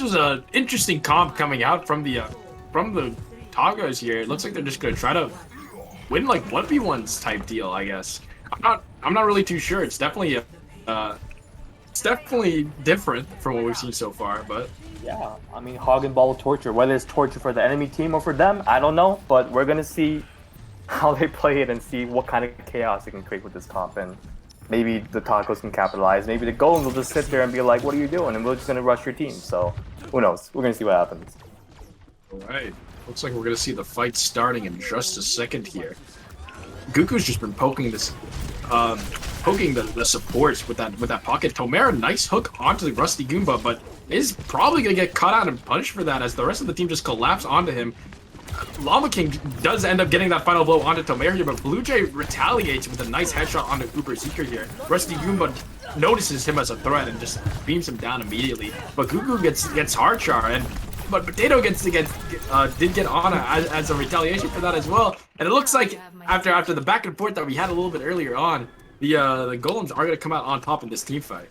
was an interesting comp coming out from the Toggos here. It looks like they're just gonna try to win like 1v1s type deal, I guess. I'm not really too sure. It's definitely different from what we've seen so far, but yeah, I mean, Hog and Ball torture. Whether it's torture for the enemy team or for them, I don't know. But we're gonna see how they play it and see what kind of chaos they can create with this comp. And maybe the Tacos can capitalize. Maybe the Golems will just sit there and be like, "What are you doing?" And we're just gonna rush your team. So who knows? We're gonna see what happens. All right. Looks like we're gonna see the fight starting in just a second here. Goku's just been poking this, poking the supports with that pocket. Tomera, nice hook onto the Rusty Goomba, but is probably gonna get caught out and punished for that as the rest of the team just collapse onto him. Llama King does end up getting that final blow onto Tomera here, but Blue Jay retaliates with a nice headshot onto Uber Seeker here. Rusty Goomba notices him as a threat and just beams him down immediately. But Goku gets Heartchar, but Potato did get Ana as a retaliation for that as well. And it looks like after the back and forth that we had a little bit earlier on, the Golems are gonna come out on top in this team fight.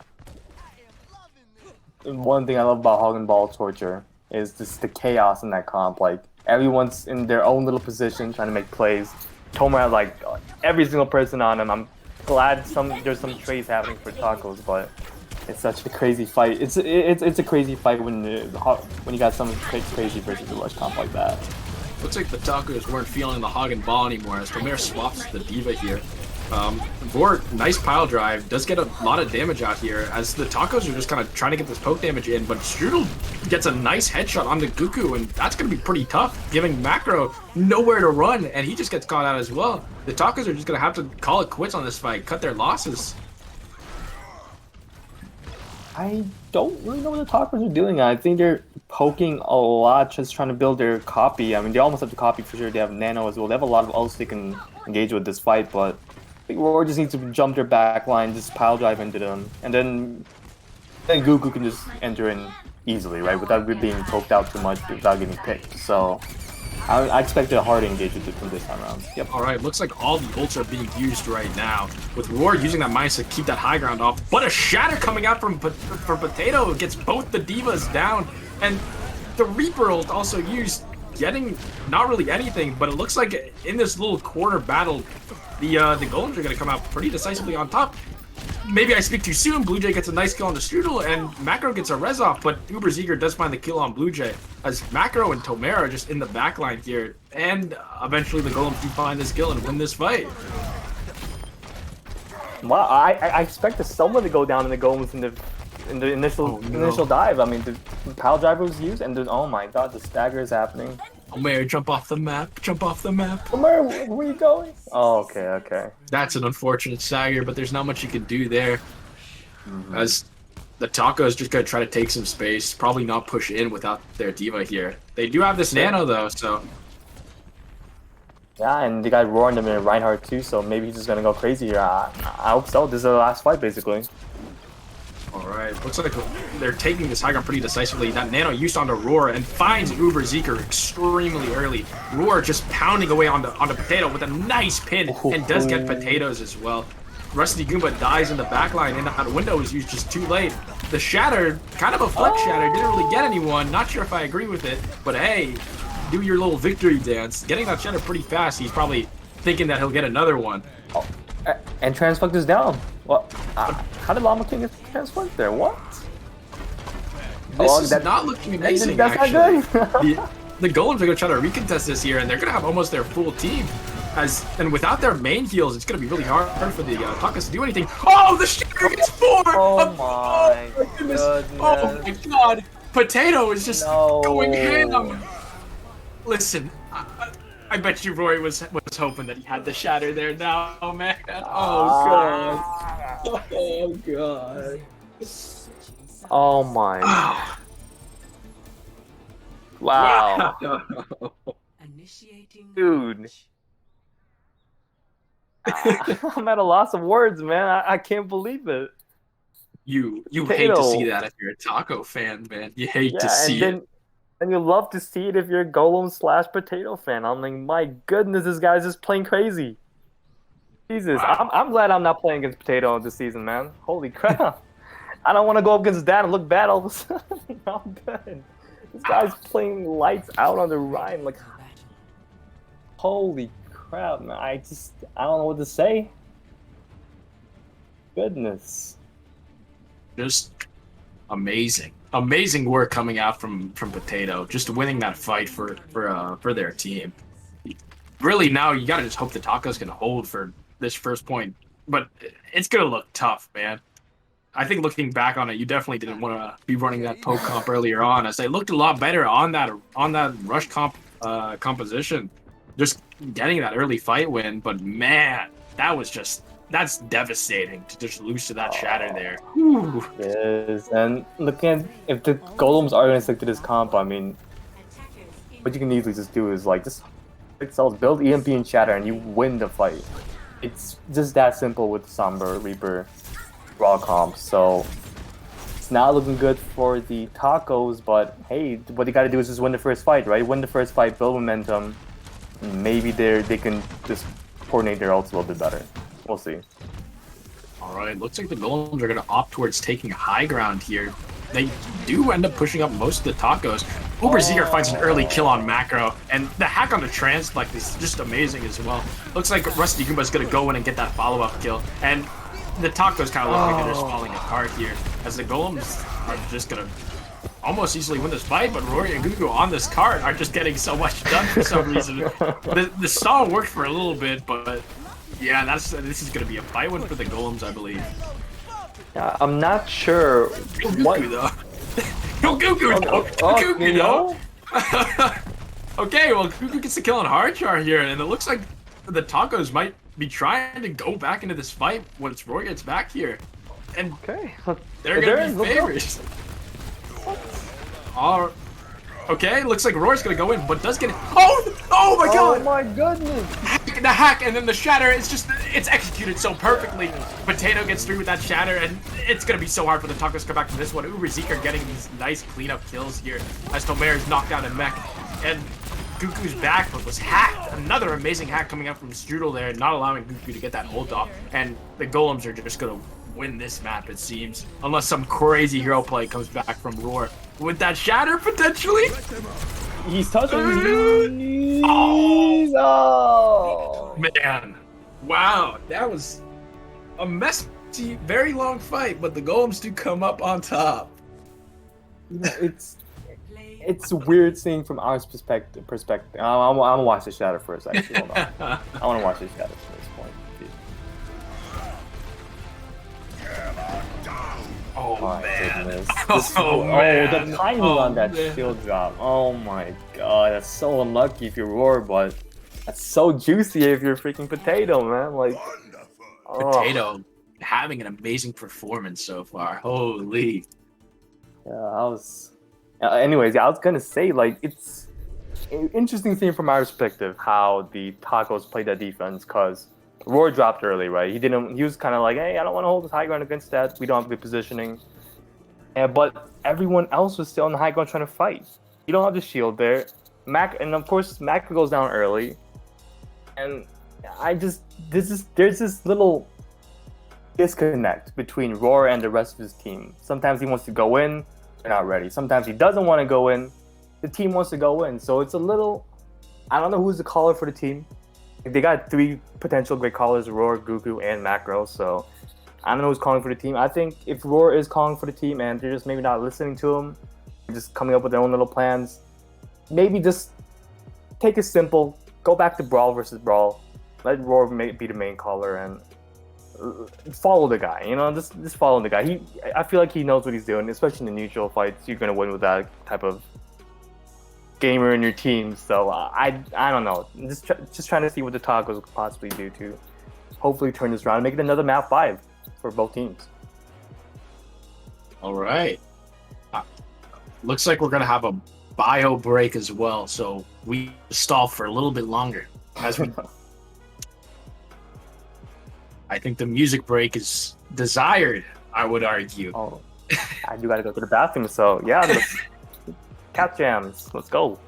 One thing I love about Hog and Ball torture is just the chaos in that comp. Like, everyone's in their own little position trying to make plays. Tomera, like, every single person on him. I'm glad there's some trades happening for Tacos, but it's such a crazy fight. It's a crazy fight when you got some crazy versus a rush comp like that. Looks like the Tacos weren't feeling the Hog and Ball anymore as Tomera swaps the Diva here. Vor, nice pile drive, does get a lot of damage out here as the Tacos are just kind of trying to get this poke damage in, but Strudel gets a nice headshot onto Goku, and that's going to be pretty tough, giving Macro nowhere to run, and he just gets caught out as well. The Tacos are just going to have to call it quits on this fight, cut their losses. I don't really know what the Tacos are doing. I think they're poking a lot, just trying to build their copy. I mean, they almost have the copy for sure. They have Nano as well. They have a lot of ults they can engage with this fight, but I think Roar just needs to jump their back line, just pile drive into them, and then Goku can just enter in easily, right, without being poked out too much, without getting picked. So I expect a hard engagement from this time around. Yep. All right, looks like all the ults are being used right now, with Roar using that minus to keep that high ground off. But a shatter coming out from Potato gets both the Divas down, and the Reaper ult also used, getting not really anything, but it looks like in this little corner battle, the Golems are going to come out pretty decisively on top. Maybe I speak too soon. Blue Jay gets a nice kill on the Strudel, and Macro gets a res off, but Uber Seeker does find the kill on Blue Jay, as Macro and Tomera are just in the backline here, and eventually the Golems do find this kill and win this fight. Well, I expected someone to go down in the Golems in the initial dive. I mean, the pile driver was used, and then, oh my god, the stagger is happening. Tomera, jump off the map, jump off the map. Tomera, where are you going? Oh, okay. That's an unfortunate stagger, but there's not much you can do there. As the Tacos just gonna try to take some space, probably not push in without their Diva here. They do have this Nano though, so. Yeah, and they got Roar in them in Reinhardt too, so maybe he's just gonna go crazy here. I hope so. This is the last fight, basically. Alright, looks like they're taking this high ground pretty decisively. That Nano used onto Roar and finds Uber Zeker extremely early. Roar just pounding away onto Potato with a nice pin, and does get Potatoes as well. Rusty Goomba dies in the backline, and that window was used just too late. The Shatter, kind of a flex Shatter, didn't really get anyone. Not sure if I agree with it, but hey, do your little victory dance. Getting that Shatter pretty fast, he's probably thinking that he'll get another one. Oh, and Transflux is down. What? How did Llama King get Transflux there? What? This is not looking amazing, that's actually. Not good. The Golems are going to try to recontest this here, and they're going to have almost their full team. And without their main heals, it's going to be really hard for the Takas to do anything. Oh, the shatter gets 4! Oh my goodness. Oh my god. Potato is just going ham. Listen, I bet you Rory was hoping that he had the shatter there now, man. Oh god. Oh god. Oh my. Wow. Dude. I'm at a loss of words, man. I can't believe it. You hate to see that if you're a Taco fan, man. You hate to see it. And you love to see it if you're a Golem / Potato fan. I'm like, my goodness, this guy's just playing crazy. Jesus, wow. I'm glad I'm not playing against Potato this season, man. Holy crap. I don't want to go up against that and look bad all of a sudden. I'm good. This guy's playing lights out on the Rhine. Like, holy crap, man. I don't know what to say. Goodness. Just amazing work coming out from Potato, just winning that fight for their team. Really, now you gotta just hope the Taco's can hold for this first point, but it's gonna look tough, man. I think looking back on it, you definitely didn't want to be running that poke comp earlier on, as they looked a lot better on that rush comp composition, just getting that early fight win. But man, that's devastating to just lose to that shatter there. Whew. Yes, and looking at if the Golems are going to stick to this comp, I mean, what you can easily just do is like just build EMP and shatter, and you win the fight. It's just that simple with the Somber Reaper raw comp. So it's not looking good for the Tacos, but hey, what they got to do is just win the first fight, right? Win the first fight, build momentum. Maybe they can just coordinate their ults a little bit better. We'll see. All right, looks like the Golems are going to opt towards taking high ground here. They do end up pushing up most of the Tacos. Uberseeker finds an early kill on Macro, and the hack on the Translect is just amazing as well. Looks like Rusty Goomba's going to go in and get that follow-up kill, and the Tacos kind of look like they're just falling apart here, as the Golems are just going to almost easily win this fight, but Rory and Gugu on this card are just getting so much done for some reason. The stall worked for a little bit, but yeah, this is going to be a fight win for the Golems, I believe. Yeah, I'm not sure. Go Gugu, though. Go Gugu, though. Go Gugu, though. Okay, well, Gugu gets the kill on Hardchar here, and it looks like the Tacos might be trying to go back into this fight once Roy gets back here. And they're going to be favorites. Okay, looks like Roy's going to go in, but does get it. Oh my god! Oh my goodness! The hack and then the shatter, it's executed so perfectly. Potato gets through with that shatter, and it's going to be so hard for the Tacos to come back from this one. Uberseeker getting these nice cleanup kills here as Tomer is knocked out in mech. And Gugu's back, but was hacked. Another amazing hack coming out from Strudel there, not allowing Gugu to get that ult off. And the Golems are just going to win this map, it seems. Unless some crazy hero play comes back from Roar. With that shatter, potentially? He's touching. Oh, man. Wow, that was a messy, very long fight, but the Golems do come up on top. You know, it's weird seeing from our perspective. I'm gonna watch the shatter first, actually. Hold on. I want to watch the shatter at this point. Oh, my man. Goodness. Man. The timing on that shield drop. Oh my god, that's so unlucky if you're Roar, but that's so juicy if you're freaking Potato, man. Like, Potato having an amazing performance so far. Holy. Yeah, anyways, I was gonna say, like, it's an interesting thing from my perspective how the Tacos played that defense, because Roar dropped early, right? He was kind of like, hey, I don't want to hold this high ground against that. We don't have good positioning. But everyone else was still on the high ground trying to fight. You don't have the shield there. And of course, Mac goes down early. And there's this little disconnect between Roar and the rest of his team. Sometimes he wants to go in, they're not ready. Sometimes he doesn't want to go in, the team wants to go in. So it's a little, I don't know who's the caller for the team. They got 3 potential great callers, Roar, Gugu, and Macro, so I don't know who's calling for the team. I think if Roar is calling for the team and they're just maybe not listening to him, just coming up with their own little plans, maybe just take it simple, go back to Brawl versus Brawl, let Roar be the main caller and follow the guy. You know, just follow the guy. I feel like he knows what he's doing, especially in the neutral fights. You're gonna win with that type of gamer in your team. So I don't know. Just trying to see what the Tacos could possibly do to hopefully turn this around and make it another map 5 for both teams. All right. Looks like we're gonna have a bio break as well, so we stall for a little bit longer as we. I think the music break is desired, I would argue. Oh, I do gotta go to the bathroom, so yeah, cat jams. Let's go.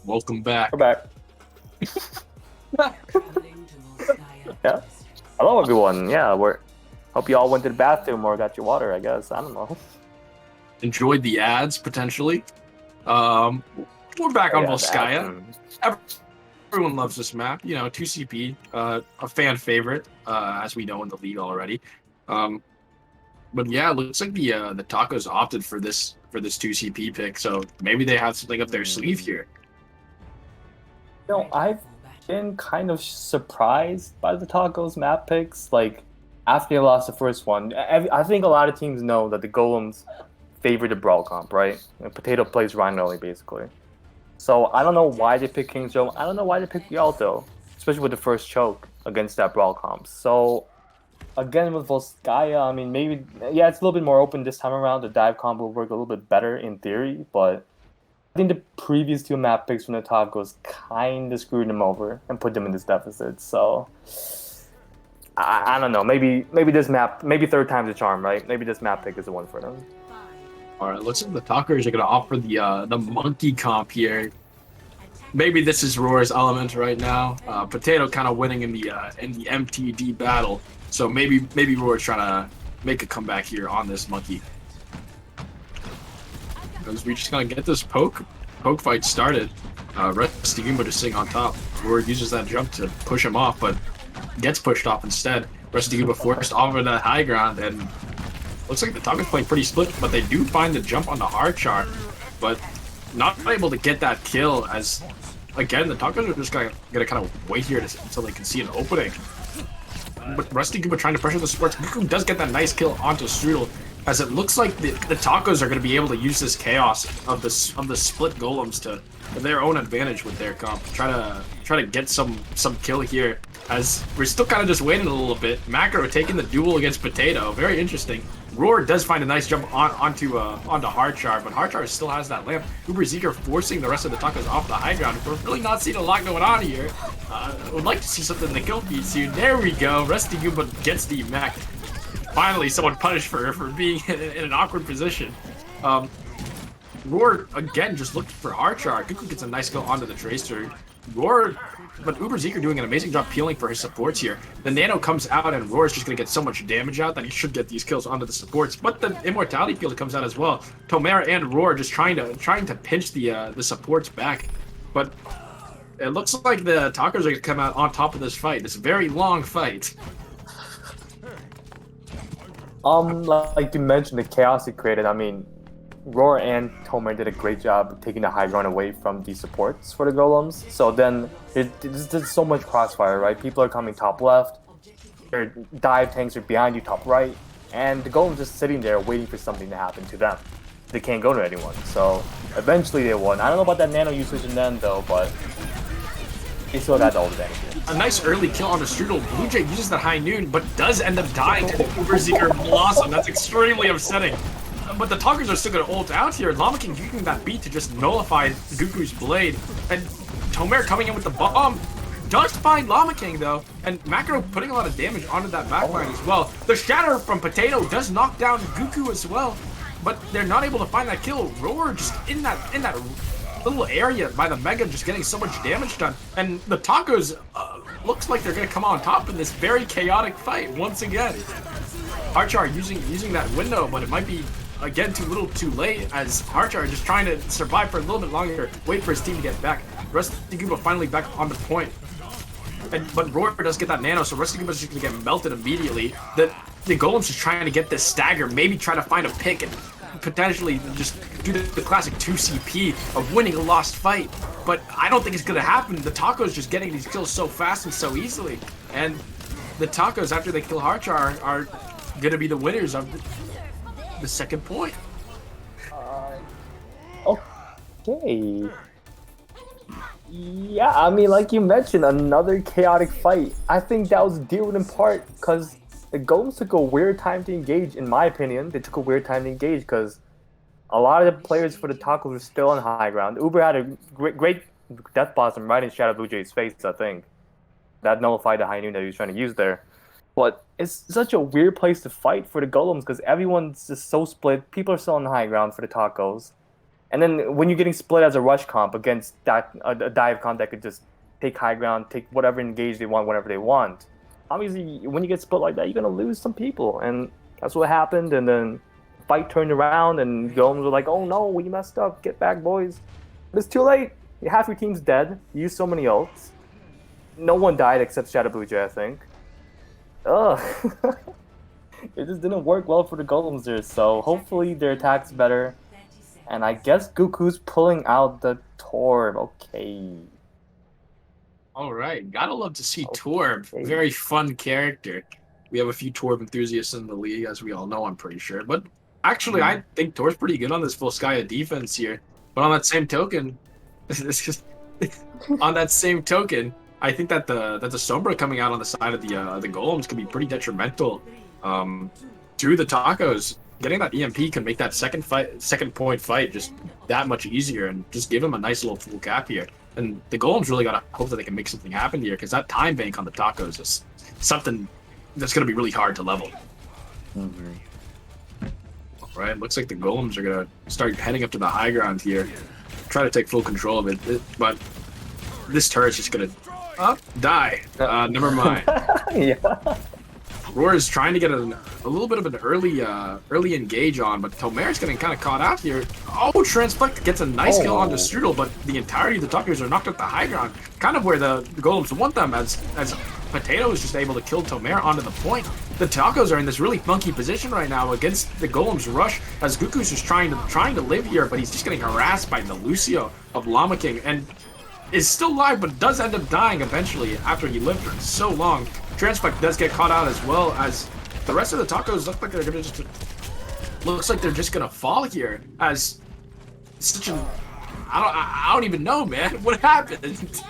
Welcome back. We're back. Yeah. Hello, everyone. Yeah, hope you all went to the bathroom or got your water. I guess I don't know. Enjoyed the ads potentially. We're back on Volskaya. Everyone loves this map. You know, 2CP, a fan favorite, as we know in the league already. But yeah, it looks like the Tacos opted for this 2CP pick, so maybe they have something up their sleeve here. No, I've been kind of surprised by the Tacos map picks. Like, after they lost the first one, I think a lot of teams know that the Golems favor the Brawl comp, right? And Potato plays Rhine early, basically. So I don't know why they picked King's Row. I don't know why they picked the Alto, especially with the first choke against that Brawl comp. So, again, with Volskaya, I mean, maybe, yeah, it's a little bit more open this time around. The dive comp will work a little bit better in theory, but I think the previous 2 map picks from the Tacos kind of screwed them over and put them in this deficit. So I don't know. Maybe this map, maybe third time's a charm, right? Maybe this map pick is the one for them. All right, looks like the Tacos are going to offer the monkey comp here. Maybe this is Roar's element right now. Potato kind of winning in the MTD battle, so maybe Roar's trying to make a comeback here on this monkey. Because we're just gonna get this poke fight started. Rusty Goomba just sitting on top. Roar uses that jump to push him off, but gets pushed off instead. Rusty Goomba forced off of that high ground, and looks like the Tacos playing pretty split, but they do find the jump on the hard char, but not able to get that kill. As again, the Tacos are just gonna kind of wait here until they can see an opening. But Rusty Goomba trying to pressure the supports. Goku does get that nice kill onto Strudel. as it looks like the Tacos are going to be able to use this chaos of the split golems to their own advantage with their comp. Try to get some kill here, as we're still kind of just waiting a little bit. Macro taking the duel against Potato, very interesting. Roar does find a nice jump onto Hardchar, but Hardchar still has that lamp. Uberzeeker forcing the rest of the Tacos off the high ground. We're really not seeing a lot going on here. Would like to see something in the kill feed soon. There we go. Rusty Goomba gets the mech. Finally, someone punished for being in an awkward position. Roar again just looked for Hardchar. Cuckoo gets a nice kill onto the Tracer. Roar, but Uberzeeker doing an amazing job peeling for his supports here. The Nano comes out and Roar is just going to get so much damage out that he should get these kills onto the supports. But the Immortality field comes out as well. Tomera and Roar just trying to pinch the supports back. But it looks like the Tacos are going to come out on top of this fight. This very long fight. Like you mentioned, the chaos it created. I mean, Roar and Tomer did a great job taking the high ground away from the supports for the Golems. So then there's so much crossfire, right? People are coming top left, their dive tanks are behind you top right, and the Golems just sitting there waiting for something to happen to them. They can't go to anyone. So eventually they won. I don't know about that nano usage in them though, but they still got all the damage. A nice early kill on the Strudel. Blue Jay uses that high noon, but does end up dying to the Uberzeeker Blossom. That's extremely upsetting. But the Talkers are still going to ult out here. Llama King using that beat to just nullify Goku's blade. And Tomer coming in with the bomb does find Llama King though. And Macro putting a lot of damage onto that backline as well. The Shatter from Potato does knock down Goku as well. But they're not able to find that kill. Roar just in that little area by the Mega just getting so much damage done. And the Tacos looks like they're going to come on top in this very chaotic fight once again. Hardchar using that window, but it might be again too little too late, as Hardchar just trying to survive for a little bit longer, wait for his team to get back. Rusty Goomba finally back on the point. But Roar does get that nano, so Rusty Goomba's just gonna get melted immediately. The Golem's just trying to get this stagger, maybe try to find a pick and potentially just do the classic 2CP of winning a lost fight. But I don't think it's gonna happen. The Tacos just getting these kills so fast and so easily. And the Tacos, after they kill Hardchar, are gonna be the winners of the second point. Okay. Yeah, I mean, like you mentioned, another chaotic fight. I think that was due in part because the Golems took a weird time to engage, in my opinion. They took a weird time to engage because a lot of the players for the Tacos were still on high ground. Uber had a great Death Blossom right in Shadow Blue Jay's face, I think. That nullified the high noon that he was trying to use there. But it's such a weird place to fight for the Golems because everyone's just so split. People are still on the high ground for the Tacos. And then when you're getting split as a rush comp against a dive comp that could just take high ground, take whatever engage they want, whenever they want, obviously when you get split like that, you're going to lose some people. And that's what happened. And then the fight turned around and Golems were like, oh no, we messed up. Get back, boys. But it's too late. Half your team's dead. You used so many ults. No one died except Shadow Blue Jay, I think. Ugh. It just didn't work well for the Golems there, so hopefully their attack's better. And I guess Goku's pulling out the Torb. Okay. Alright, gotta love to see Torb. Very fun character. We have a few Torb enthusiasts in the league, as we all know, I'm pretty sure. But actually, I think Torb's pretty good on this full Skya defense here. But on that same token, I think that the Sombra coming out on the side of the Golems could be pretty detrimental to the Tacos. Getting that EMP can make that second point fight just that much easier and just give him a nice little full cap here. And the Golems really gotta hope that they can make something happen here, because that time bank on the Tacos is something that's gonna be really hard to level. Right, looks like the Golems are gonna start heading up to the high ground here, try to take full control of it, but this turret's just gonna die. Never mind. Yeah. Roar is trying to get a little bit of an early engage on, but Tomer's getting kind of caught out here. Oh, Transplect gets a nice kill onto Strudel, but the entirety of the Tacos are knocked up the high ground, kind of where the Golems want them, as Potato is just able to kill Tomer onto the point. The Tacos are in this really funky position right now against the Golems rush, as Goku's just trying to live here, but he's just getting harassed by the Lucio of Llama King, and is still alive, but does end up dying eventually after he lived for so long. Transplect does get caught out, as well as the rest of the Tacos look like they're gonna just looks like they're just gonna fall here as such an I don't even know, man. What happened?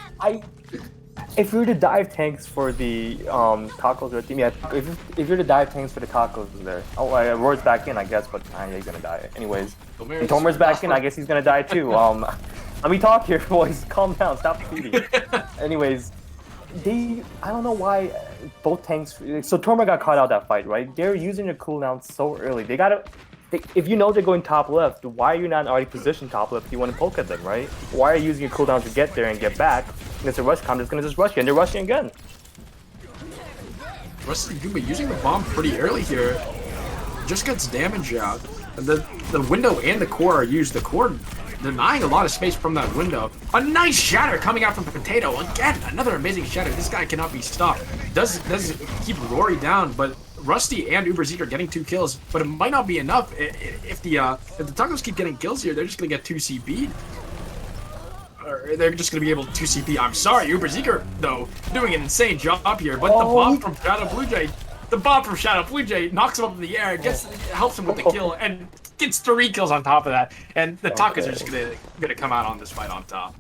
If we were to dive tanks for the tacos or team, yeah, if you're to dive tanks for the tacos there. Oh, Roar's back in, I guess, but he's gonna die. Anyways, Tomer's back in, I guess he's gonna die too. Let me talk here, boys. Calm down, stop feeding. Anyways, I don't know why both tanks. So Tomer got caught out that fight, right? They're using their cooldown so early. If you know they're going top left, why are you not already positioned top left if you want to poke at them, right? Why are you using your cooldown to get there and get back? And it's a rush comp that's going to just rush you, and they're rushing again. Rusty Goomba using the bomb pretty early here. Just gets damage out. The window and the core are used. The core denying a lot of space from that window. A nice shatter coming out from Potato. Again, another amazing shatter. This guy cannot be stopped. Does keep Rory down, but Rusty and Uber Zeke are getting 2 kills, but it might not be enough. If the Tacos keep getting kills here, they're just gonna get 2 CP. Or they're just gonna be able to 2 CP. I'm sorry, Uber Zeke though doing an insane job here, but the bomb from Shadow Blue Jay knocks him up in the air, helps him with the kill, and gets 3 kills on top of that. And the Tacos are just gonna come out on this fight on top.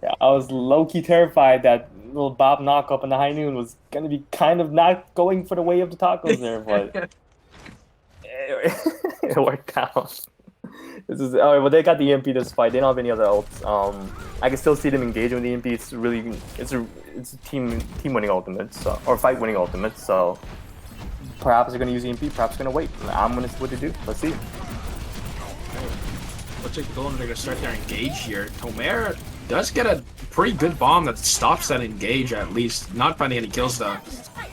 Yeah, I was low-key terrified that little Bob knock up in the high noon was gonna be kind of not going for the way of the tacos there, but it worked out. Well, they got the EMP this fight. They don't have any other ults. I can still see them engaging with the EMP. It's a team winning ultimate, so, or fight winning ultimate. So perhaps they're gonna use EMP. Perhaps they're gonna wait. I'm gonna see what they do. Let's see. Looks like the Golems are gonna start their engage here. Tomer does get a pretty good bomb that stops that engage at least. Not finding any kills though.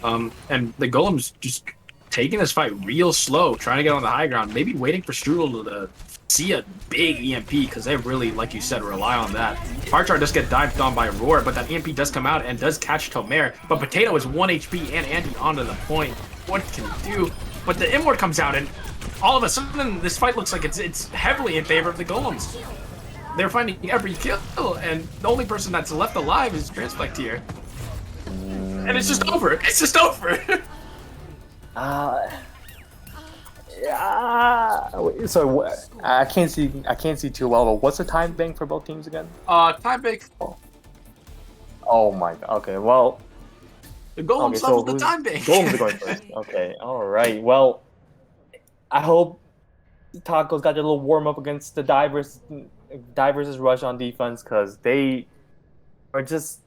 And the Golems just taking this fight real slow, trying to get on the high ground, maybe waiting for Strudel to see a big EMP because they really, like you said, rely on that. Parchar does get dived on by Roar, but that EMP does come out and does catch Tomer. But Potato is 1 HP and Andy onto the point. What can he do? But the Immort comes out and all of a sudden this fight looks like it's heavily in favor of the Golems. They're finding every kill, and the only person that's left alive is Transflect here. And it's just over. It's just over. So I can't see too well. But what's the time bank for both teams again? Time bank. Oh my god. Okay, well. The Golems leveled the time bank. Golems are going first. Okay, all right. Well, I hope Tacos got their little warm up against the Divers' rush on defense because they're just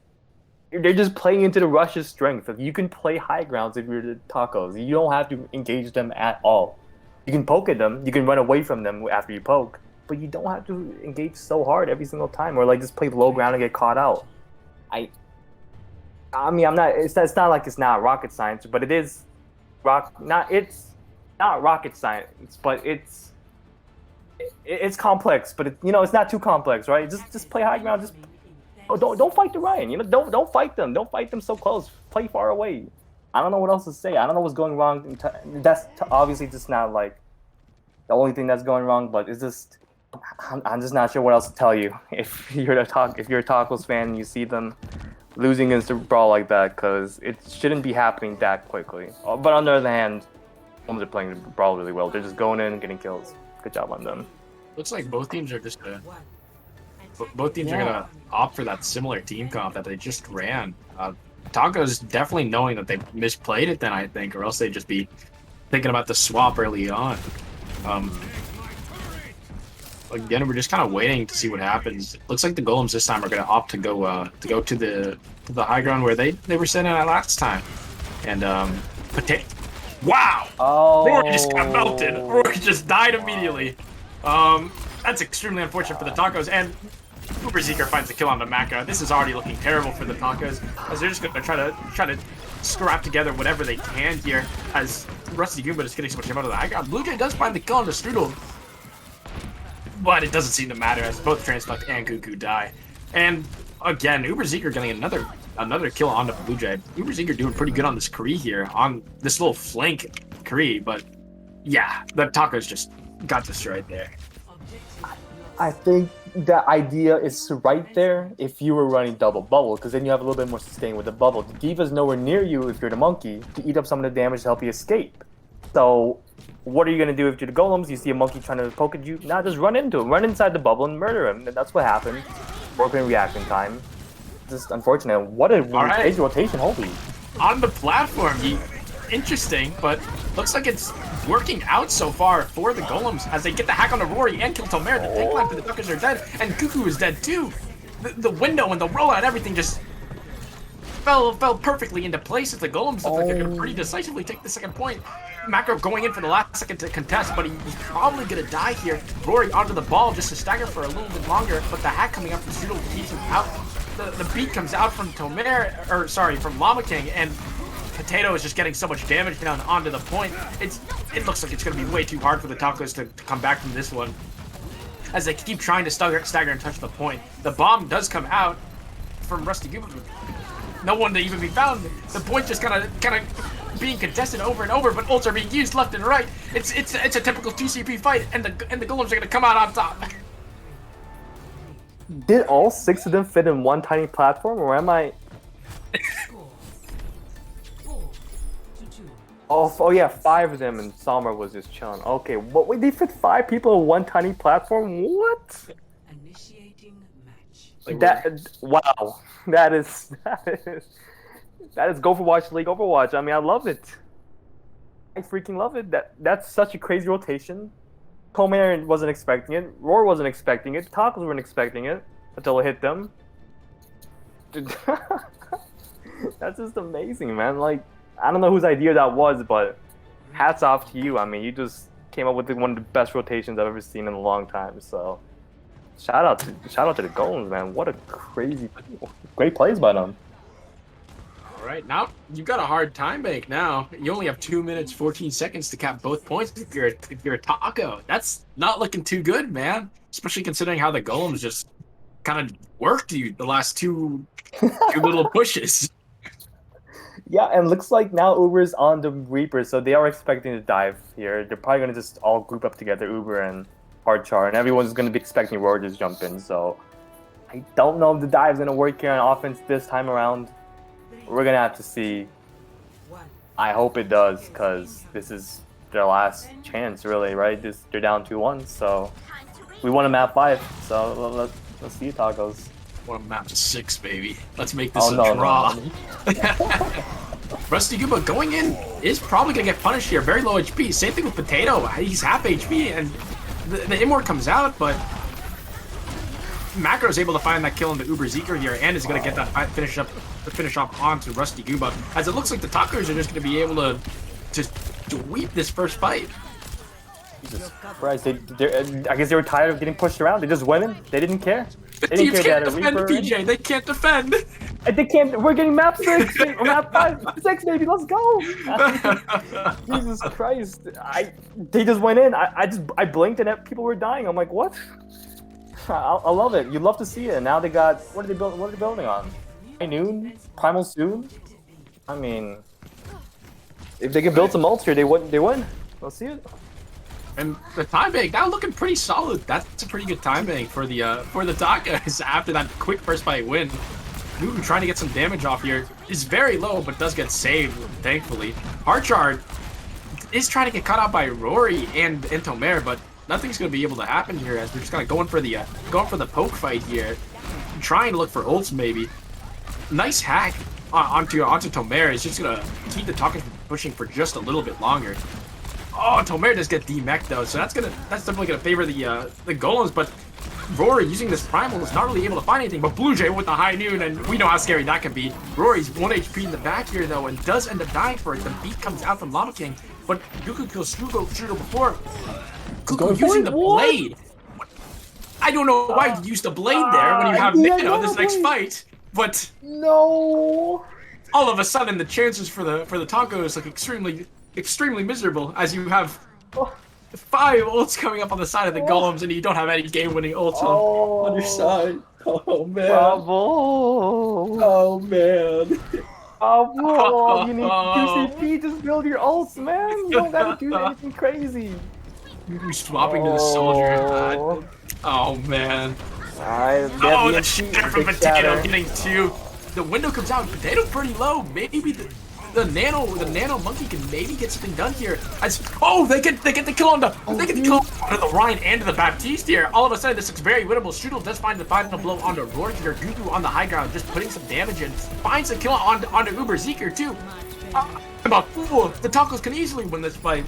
playing into the Rush's strength. You can play high grounds if you're the Tacos. You don't have to engage them at all. You can poke at them. You can run away from them after you poke, but you don't have to engage so hard every single time, or like just play low ground and get caught out. I mean, it's not like it's not rocket science, but it is it's not rocket science, but it's complex, but it's not too complex, right? Just play high ground. Don't fight the Ryan. Don't fight them. Don't fight them so close. Play far away. I don't know what else to say. I don't know what's going wrong. That's obviously just not like the only thing that's going wrong, but it's just I'm just not sure what else to tell you. If you're a Tacos fan and you see them losing against a brawl like that, because it shouldn't be happening that quickly. But on the other hand, Golems are playing the brawl really well. They're just going in and getting kills. Good job on them. Looks like both teams are just both teams are gonna opt for that similar team comp that they just ran. Tacos definitely knowing that they misplayed it then, I think, or else they'd just be thinking about the swap early on. Again, we're just kind of waiting to see what happens. It looks like the Golems this time are going to opt to go to the high ground where they were sitting at last time. And wow! Rory just got melted. Rory just died immediately. That's extremely unfortunate for the Tacos. And Uber Zeker finds the kill on the Maka. This is already looking terrible for the Tacos, as they're just going to try to scrap together whatever they can here. As Rusty Goomba is getting so much out of the high ground. Blue Jay does find the kill on the Strudel, but it doesn't seem to matter as both Transflect and Cuckoo die. And again, Uber Zeker getting another kill on the Blue Jay. Uber Zeker doing pretty good on this Kree here, on this little flank Kree, but yeah, the Tacos just got destroyed there. I think the idea is right there if you were running double bubble, because then you have a little bit more sustain with the bubble. The D.Va's nowhere near you if you're the monkey to eat up some of the damage to help you escape. So What are you gonna do if you're the Golems? You see a monkey trying to poke at you? Nah, just run into him. Run inside the bubble and murder him. And that's what happened. Broken reaction time. Just unfortunate. What a crazy rotation, holy. On the platform, interesting, but looks like it's working out so far for the Golems as they get the hack on the Rory and kill Tomer. The tank line for the Duckers are dead, and Cuckoo is dead too. The window and the rollout, everything just fell perfectly into place as the Golems look like they're going to pretty decisively take the second point. Macro going in for the last second to contest, but he's probably going to die here. Rory onto the ball just to stagger for a little bit longer, but the hack coming up from Strudel keeps him out. The beat comes out from Tomer, or sorry, from Llama King, and Potato is just getting so much damage down onto the point. It looks like it's going to be way too hard for the Tacos to come back from this one, as they keep trying to stagger and touch the point. The bomb does come out from Rusty Goober. No one to even be found. The point just kind of being contested over and over, but ults are being used left and right. It's a typical 2CP fight, and the Golems are going to come out on top. Did all 6 of them fit in one tiny platform, or am I? Oh yeah, 5 of them, and Samar was just chilling. Okay, what? Wait, they fit 5 people in one tiny platform? What? Initiating match. Wow, that is Gopherwatch League Overwatch. I mean, I love it. I freaking love it. That's such a crazy rotation. Tomer wasn't expecting it. Roar wasn't expecting it. Tacos weren't expecting it until it hit them. That's just amazing, man. Like, I don't know whose idea that was, but hats off to you. I mean, you just came up with one of the best rotations I've ever seen in a long time. So, shout out to the Golems, man. What a great plays by them. All right, now you've got a hard time bank. Now you only have 2 minutes 14 seconds to cap both points. If you're a Taco, that's not looking too good, man. Especially considering how the Golems just kind of worked you the last two little pushes. Yeah, and looks like now Uber's on the Reaper, so they are expecting to dive here. They're probably going to just all group up together, Uber and Hardchar, and everyone's going to be expecting Roar to just jump in. So I don't know if the dive's going to work here on offense this time around. We're going to have to see. I hope it does, because this is their last chance, really, right? They're down 2-1, so we won a map 5, so let's see how it goes. Well, map 6, baby. Let's make this a draw. No. Rusty Gooba going in is probably going to get punished here. Very low HP. Same thing with Potato. He's half HP, and the Immort comes out, but Macro is able to find that kill on the Uber Zeker here, and is going to get that finish off onto Rusty Gooba. As it looks like the Tacos are just going to be able to just sweep this first fight. Jesus Christ, I guess they were tired of getting pushed around. They just went in. They didn't care. The teams can't defend, PJ. They can't defend. They can't. We're getting map 6, map 5, 6, baby. Let's go. Jesus Christ! They just went in. I blinked and people were dying. I'm like, what? I love it. You love to see it. And now they got what are they building on? High Noon, Primal Soon. I mean, if they can build some ults here, they win. Let's see it. And the time bank now looking pretty solid. That's a pretty good time bank for the Tacos after that quick first fight win. Newton trying to get some damage off here is very low, but does get saved, thankfully. Archard is trying to get cut out by Rory and Tomer, but nothing's going to be able to happen here as we're just kind of going for the poke fight here, trying to look for ults maybe. Nice hack onto Tomer is just going to keep the Tacos pushing for just a little bit longer. Oh, Tomer does get demeched though, so that's definitely gonna favor the Golems. But Rory using this primal is not really able to find anything. But Blue Jay with the High Noon, and we know how scary that can be. Rory's 1 HP in the back here though, and does end up dying for it. The beat comes out from Llama King, but Cuckoo kills Strudel before. Cuckoo using the blade. I don't know why you used the blade there when you have this next fight, but no. All of a sudden, the chances for the Tacos look extremely miserable as you have 5 ults coming up on the side of the Golems and you don't have any game-winning ults on your side. Oh man. Bravo. Oh man. Bravo. You need 2CP, just build your ults, man. You don't gotta do anything crazy. You're swapping to the soldier. Oh man. Alright, the shatter from Potato getting 2. The window comes out, Potato pretty low. Maybe the the nano monkey can maybe get something done here. They get the kill on the the Ryan and the Baptiste here. All of a sudden, this looks very winnable. Strudel does find the final blow onto Roar here. Gugu on the high ground, just putting some damage in. Finds the kill onto Uber Zeker too. The Tacos can easily win this fight.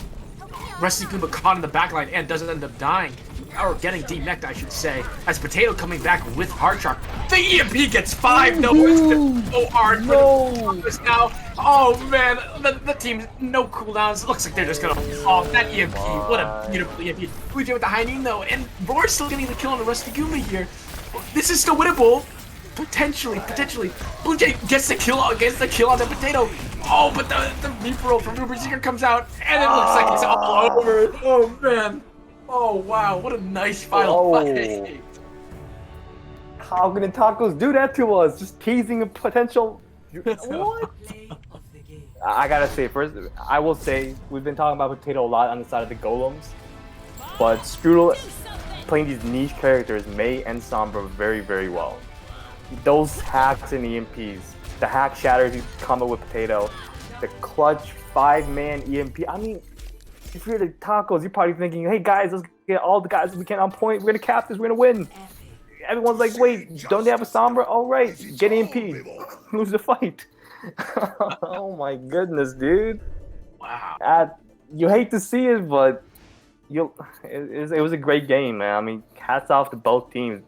Rusty Goomba caught in the backline and doesn't end up dying. Or getting demeched, I should say. As Potato coming back with Hard Shark. The EMP gets 5. No, it's so hard for the Tacos now. Oh man, the team, no cooldowns. Looks like they're just gonna fall. That EMP, what a beautiful EMP. Blue Jay with the high knee though, and Roar's still getting the kill on the Rusty Goomba here. This is still winnable. Potentially. Blue Jay gets the kill on the Potato. Oh, but the Reaper from Uber Seeker comes out, and it looks like it's all over. Oh man. Oh wow, what a nice final fight. How can the Tacos do that to us? Just teasing a potential. What? I gotta say, first, I will say, we've been talking about Potato a lot on the side of the Golems, but Strudel playing these niche characters, May and Sombra, very, very well. Those hacks and EMPs, the hack shatters you combo with Potato, the clutch 5-man EMP. I mean, if you're the Tacos, you're probably thinking, hey guys, let's get all the guys we can on point. We're gonna cap this, we're gonna win. Everyone's like, wait, don't they have a Sombra? All right, get EMP, lose the fight. Oh my goodness, dude. Wow. You hate to see it, but it was a great game, man. I mean, hats off to both teams.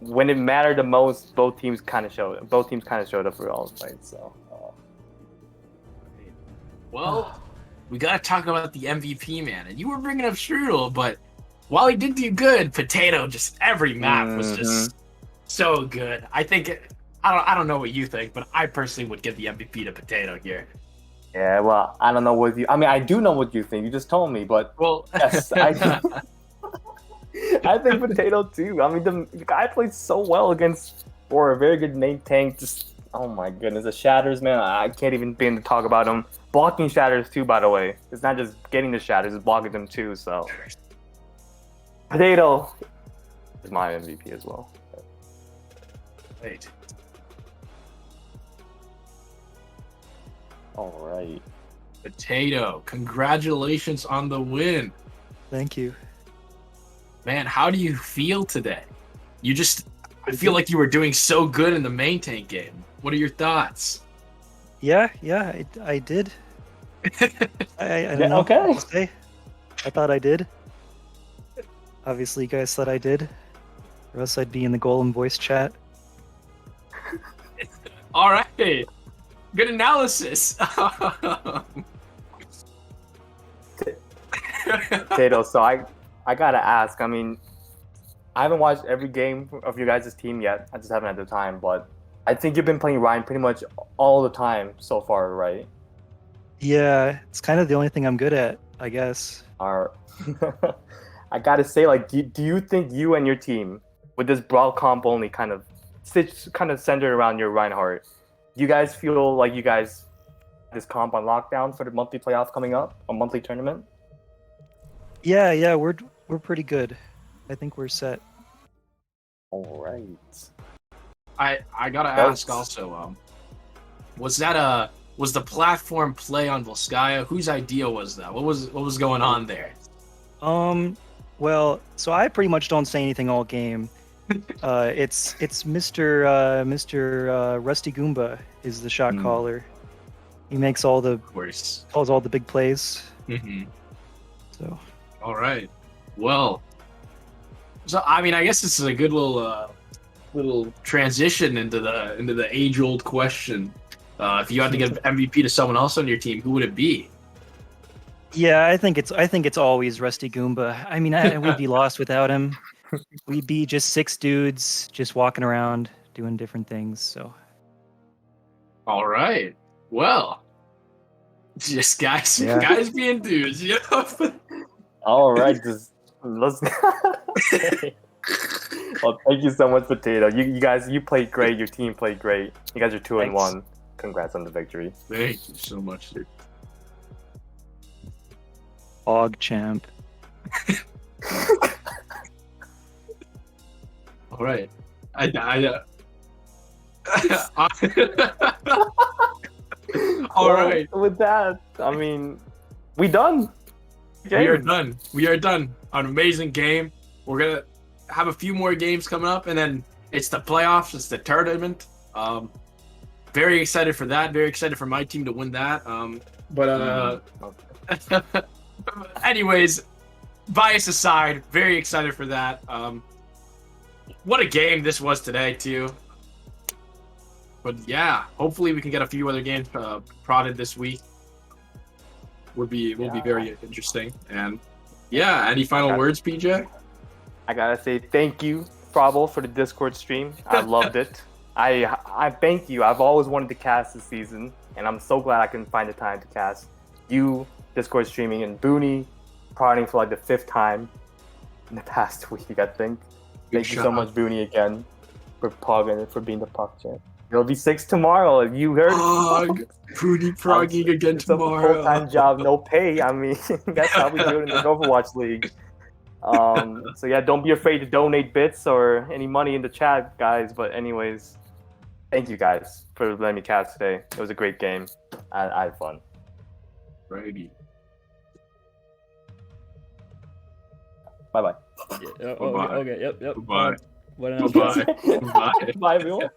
When it mattered the most, both teams kind of showed up for all the fights. So, well, we gotta talk about the MVP, man. And you were bringing up Strudel, but while he did do good, Potato just every map was just so good. I think I don't know what you think, but I personally would give the MVP to Potato here. Yeah, well, I don't know what you. I mean, I do know what you think. You just told me, but yes, I think Potato too. I mean, the guy played so well against for a very good main tank. Just oh my goodness, the shatters, man. I can't even begin to talk about him. Blocking shatters too, by the way. It's not just getting the shatters; it's blocking them too. So, Potato is my MVP as well. Wait. All right. Potato, congratulations on the win. Thank you. Man, how do you feel today? I feel like you were doing so good in the main tank game. What are your thoughts? Yeah, I did. I don't know okay. what to say. I thought I did. Obviously, you guys said I did. Or else I'd be in the Golem voice chat. All right. Good analysis. Potato, so I gotta ask. I mean, I haven't watched every game of your guys' team yet. I just haven't had the time, but I think you've been playing Ryan pretty much all the time so far, right? Yeah, it's kind of the only thing I'm good at, I guess. I gotta say, like, do you think you and your team, with this brawl comp only kind of centered around your Reinhardt, do you guys feel like you guys have this comp on lockdown for the monthly playoff coming up, a monthly tournament? Yeah, we're pretty good. I think we're set. All right. I gotta ask also, was the platform play on Volskaya? Whose idea was that? What was going on there? Well, so I pretty much don't say anything all game. It's Mr. Rusty Goomba is the shot caller. He makes calls all the big plays. Mm-hmm. So. All right. Well. So I mean, I guess this is a good little transition into the age-old question. If you had to give MVP to someone else on your team, who would it be? Yeah, I think it's always Rusty Goomba. I mean, we'd be lost without him. We'd be just 6 dudes just walking around doing different things. So. All right. Well, just guys being dudes, you know. All right, let's. Well, thank you so much, Potato. You guys, you played great. Your team played great. You guys are 2-1. Congrats on the victory. Thank you so much, dude. Og champ. All right. All right. With that, I mean, we done. We are done. We are done. An amazing game. We're gonna have a few more games coming up, and then it's the playoffs. It's the tournament. Very excited for that. Very excited for my team to win that. Anyways, bias aside, very excited for that. What a game this was today, too. But yeah, hopefully we can get a few other games prodded this week. Will be very interesting. And yeah, any final words, PJ? I gotta say thank you, Frabo, for the Discord stream. I loved it. I thank you. I've always wanted to cast this season, and I'm so glad I can find the time to cast. You, Discord streaming, and Booney prodding for like the 5th time in the past week, I think. Thank you so much, Booney, again, for pogging, for being the puck champ. It'll be 6 tomorrow. You heard it. Booney progging again tomorrow. It's a full-time job, no pay. I mean, that's how we do it in the Gopherwatch League. So yeah, don't be afraid to donate bits or any money in the chat, guys. But anyways, thank you guys for letting me cast today. It was a great game. I had fun. Righty. Bye-bye. Yeah, okay, yep. Bye. What an Bye. Bye, everyone.